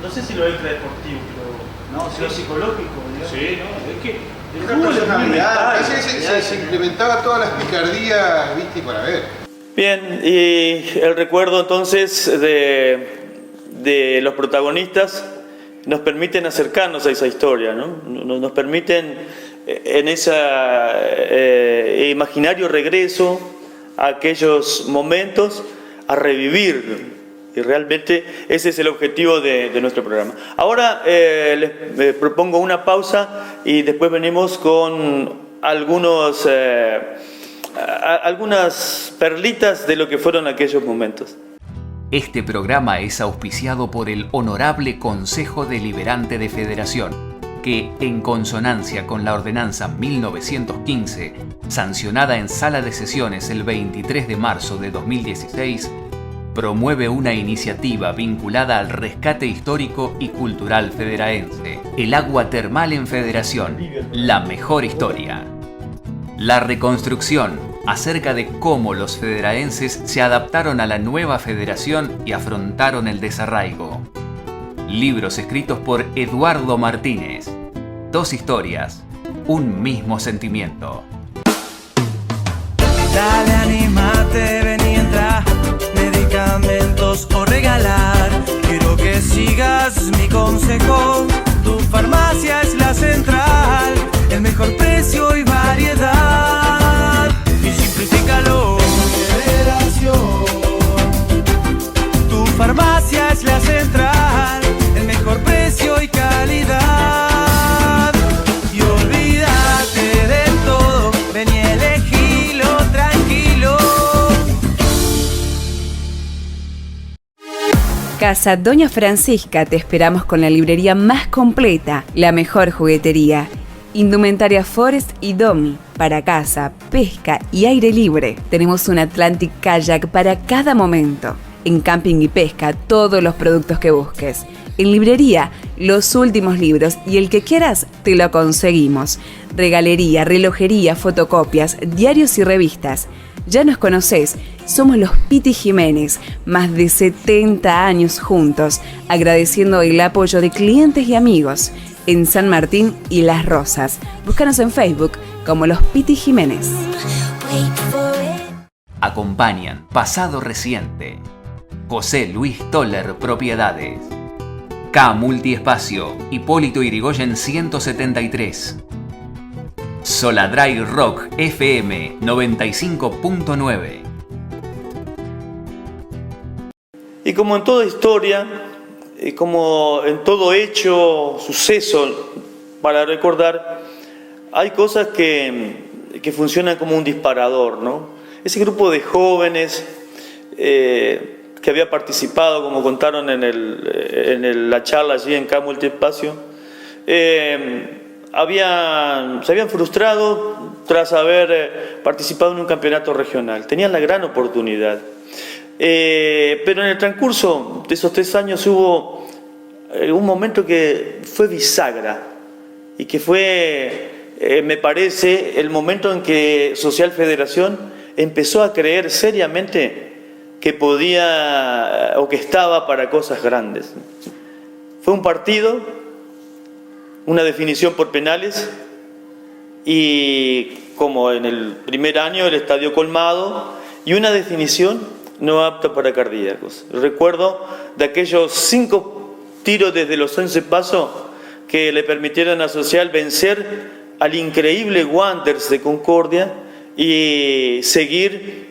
no sé si lo extradeportivo, pero lo psicológico, digamos. Sí, no, es que el Una fútbol es muy personalidad, mental. se implementaba todas las picardías, viste, para ver. Bien, y el recuerdo entonces de los protagonistas nos permiten acercarnos a esa historia, ¿no? Nos permiten en ese imaginario regreso a aquellos momentos, a revivir. Y realmente ese es el objetivo de nuestro programa. Ahora les propongo una pausa y después venimos con algunas perlitas de lo que fueron aquellos momentos. Este programa es auspiciado por el Honorable Consejo Deliberante de Federación, que, en consonancia con la Ordenanza 1915, sancionada en Sala de Sesiones el 23 de marzo de 2016, promueve una iniciativa vinculada al rescate histórico y cultural federaense. El agua termal en Federación, la mejor historia. La reconstrucción, acerca de cómo los federaenses se adaptaron a la nueva federación y afrontaron el desarraigo. Libros escritos por Eduardo Martínez. 2 historias, un mismo sentimiento. Dale, anímate, ven y entra. Medicamentos o regalar. Quiero que sigas mi consejo. Tu farmacia es la central. El mejor precio y variedad. Y simplifícalo. Federación. Tu farmacia es la central. El mejor precio y calidad. Y olvídate de todo. Ven y elegilo tranquilo. Casa Doña Francisca, te esperamos con la librería más completa, la mejor juguetería, indumentaria Forest y Domi, para casa, pesca y aire libre. Tenemos un Atlantic Kayak para cada momento. En camping y pesca, todos los productos que busques. En librería, los últimos libros y el que quieras, te lo conseguimos. Regalería, relojería, fotocopias, diarios y revistas. Ya nos conocés, somos los Piti Jiménez, más de 70 años juntos, agradeciendo el apoyo de clientes y amigos en San Martín y Las Rosas. Búscanos en Facebook como los Piti Jiménez. Acompañan Pasado Reciente, José Luis Toller Propiedades, K Multiespacio, Hipólito Yrigoyen 173, Soladray Rock FM 95.9. Y como en toda historia, y como en todo hecho, suceso para recordar, hay cosas que funcionan como un disparador, ¿no? Ese grupo de jóvenes que había participado, como contaron en la charla allí en K Multiespacio, se habían frustrado tras haber participado en un campeonato regional. Tenían la gran oportunidad. Pero en el transcurso de esos 3 años hubo un momento que fue bisagra y que fue, me parece, el momento en que Social Federación empezó a creer seriamente que podía o que estaba para cosas grandes. Fue un partido, una definición por penales y, como en el primer año, el estadio colmado y una definición no apta para cardíacos. Recuerdo de aquellos 5 tiros desde los 11 pasos que le permitieron a Social vencer al increíble Wanderers de Concordia y seguir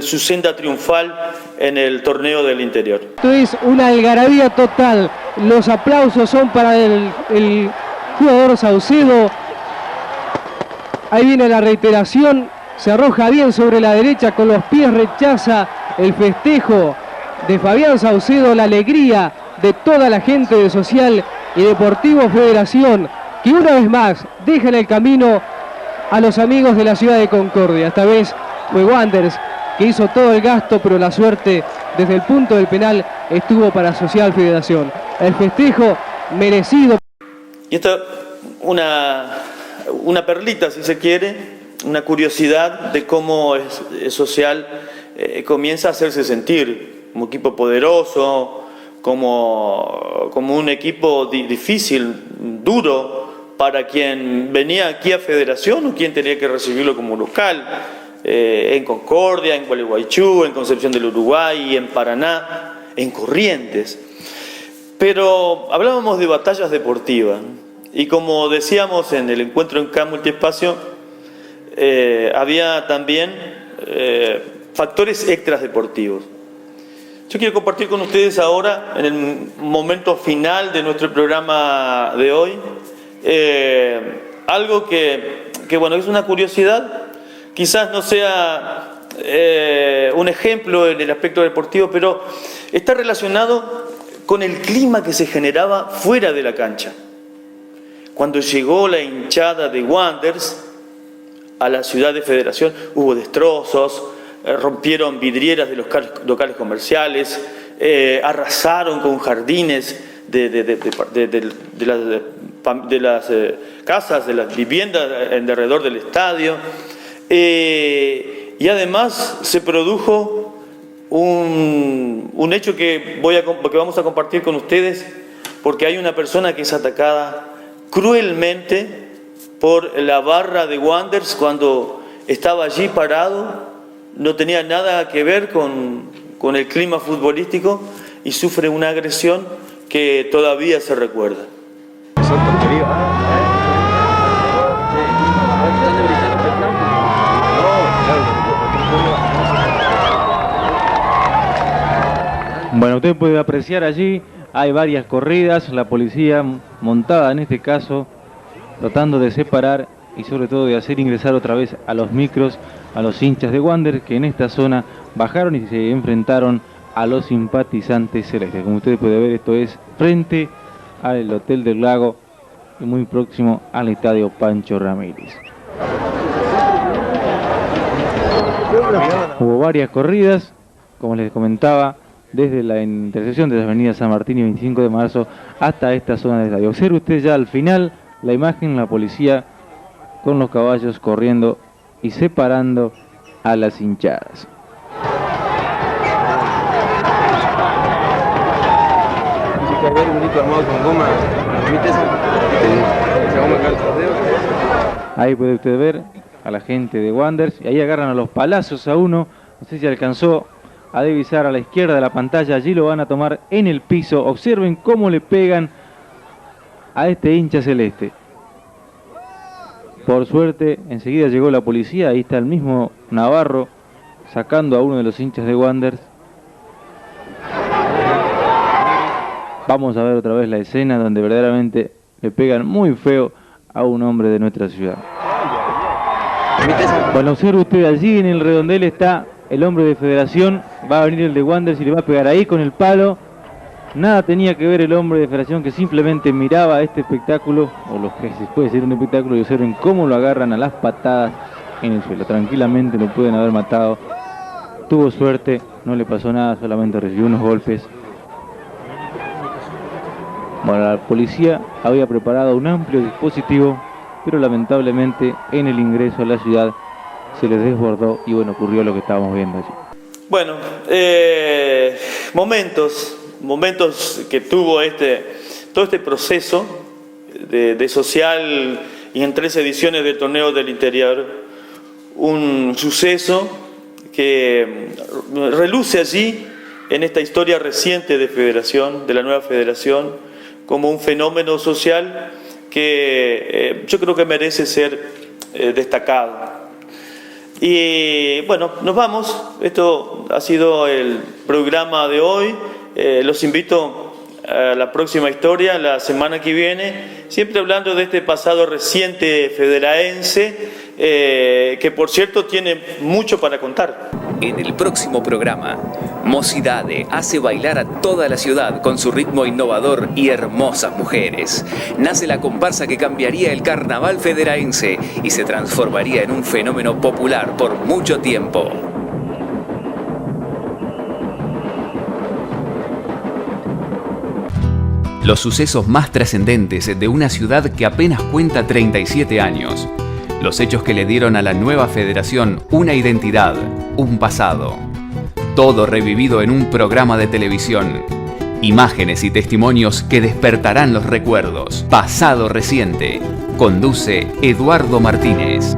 su senda triunfal en el torneo del interior. Esto es una algarabía total. Los aplausos son para el jugador Saucedo. Ahí viene la reiteración, se arroja bien sobre la derecha, con los pies rechaza el festejo de Fabián Saucedo, la alegría de toda la gente de Social y Deportivo Federación, que una vez más dejan el camino a los amigos de la ciudad de Concordia. Esta vez fue Wanderers que hizo todo el gasto, pero la suerte desde el punto del penal estuvo para Social Federación. El festejo merecido. Y esta una perlita, si se quiere, una curiosidad de cómo Social comienza a hacerse sentir como equipo poderoso, como un equipo difícil, duro, para quien venía aquí a Federación o quien tenía que recibirlo como local, en Concordia, en Gualeguaychú, en Concepción del Uruguay, en Paraná, en Corrientes. Pero hablábamos de batallas deportivas y como decíamos en el encuentro en K Multiespacio, había también factores extras deportivos. Yo quiero compartir con ustedes ahora, en el momento final de nuestro programa de hoy, algo que bueno, es una curiosidad, quizás no sea un ejemplo en el aspecto deportivo, pero está relacionado con el clima que se generaba fuera de la cancha. Cuando llegó la hinchada de Wanderers a la ciudad de Federación, hubo destrozos, rompieron vidrieras de los locales comerciales, arrasaron con jardines de las casas, de las viviendas alrededor del estadio, y además se produjo un hecho que vamos a compartir con ustedes, porque hay una persona que es atacada cruelmente por la barra de Wanderers cuando estaba allí parado, no tenía nada que ver con el clima futbolístico y sufre una agresión que todavía se recuerda. Bueno, usted puede apreciar allí, hay varias corridas, la policía montada en este caso, tratando de separar y sobre todo de hacer ingresar otra vez a los micros, a los hinchas de Wanderers que en esta zona bajaron y se enfrentaron a los simpatizantes celestes. Como usted puede ver, esto es frente al Hotel del Lago y muy próximo al Estadio Pancho Ramírez. Hubo varias corridas, como les comentaba, desde la intersección de la avenida San Martín y 25 de marzo hasta esta zona del estadio. Observe usted ya al final la imagen, la policía con los caballos corriendo y separando a las hinchadas. Ahí puede usted ver a la gente de Wanderers y ahí agarran a los palazos a uno. No sé si alcanzó a divisar a la izquierda de la pantalla, allí lo van a tomar en el piso. Observen cómo le pegan a este hincha celeste. Por suerte enseguida llegó la policía, ahí está el mismo Navarro sacando a uno de los hinchas de Wanderers. Vamos a ver otra vez la escena donde verdaderamente le pegan muy feo a un hombre de nuestra ciudad. Bueno, observe usted allí en el redondel está el hombre de Federación, va a venir el de Wanderers y le va a pegar ahí con el palo. Nada tenía que ver el hombre de Federación, que simplemente miraba este espectáculo, o lo que se puede ser un espectáculo, y observen cómo lo agarran a las patadas en el suelo. Tranquilamente lo pueden haber matado. Tuvo suerte, no le pasó nada, solamente recibió unos golpes. Bueno, la policía había preparado un amplio dispositivo, pero lamentablemente en el ingreso a la ciudad se les desbordó y bueno, ocurrió lo que estábamos viendo allí. Bueno, momentos que tuvo todo este proceso de Social y en 3 ediciones del Torneo del Interior, un suceso que reluce allí en esta historia reciente de Federación, de la nueva Federación, como un fenómeno social que yo creo que merece ser destacado. Y bueno, nos vamos. Esto ha sido el programa de hoy. Los invito a la próxima historia, la semana que viene, siempre hablando de este pasado reciente federaense, que por cierto tiene mucho para contar. En el próximo programa, Mocidade hace bailar a toda la ciudad con su ritmo innovador y hermosas mujeres. Nace la comparsa que cambiaría el carnaval federaense y se transformaría en un fenómeno popular por mucho tiempo. Los sucesos más trascendentes de una ciudad que apenas cuenta 37 años. Los hechos que le dieron a la nueva federación una identidad, un pasado. Todo revivido en un programa de televisión. Imágenes y testimonios que despertarán los recuerdos. Pasado reciente. Conduce Eduardo Martínez.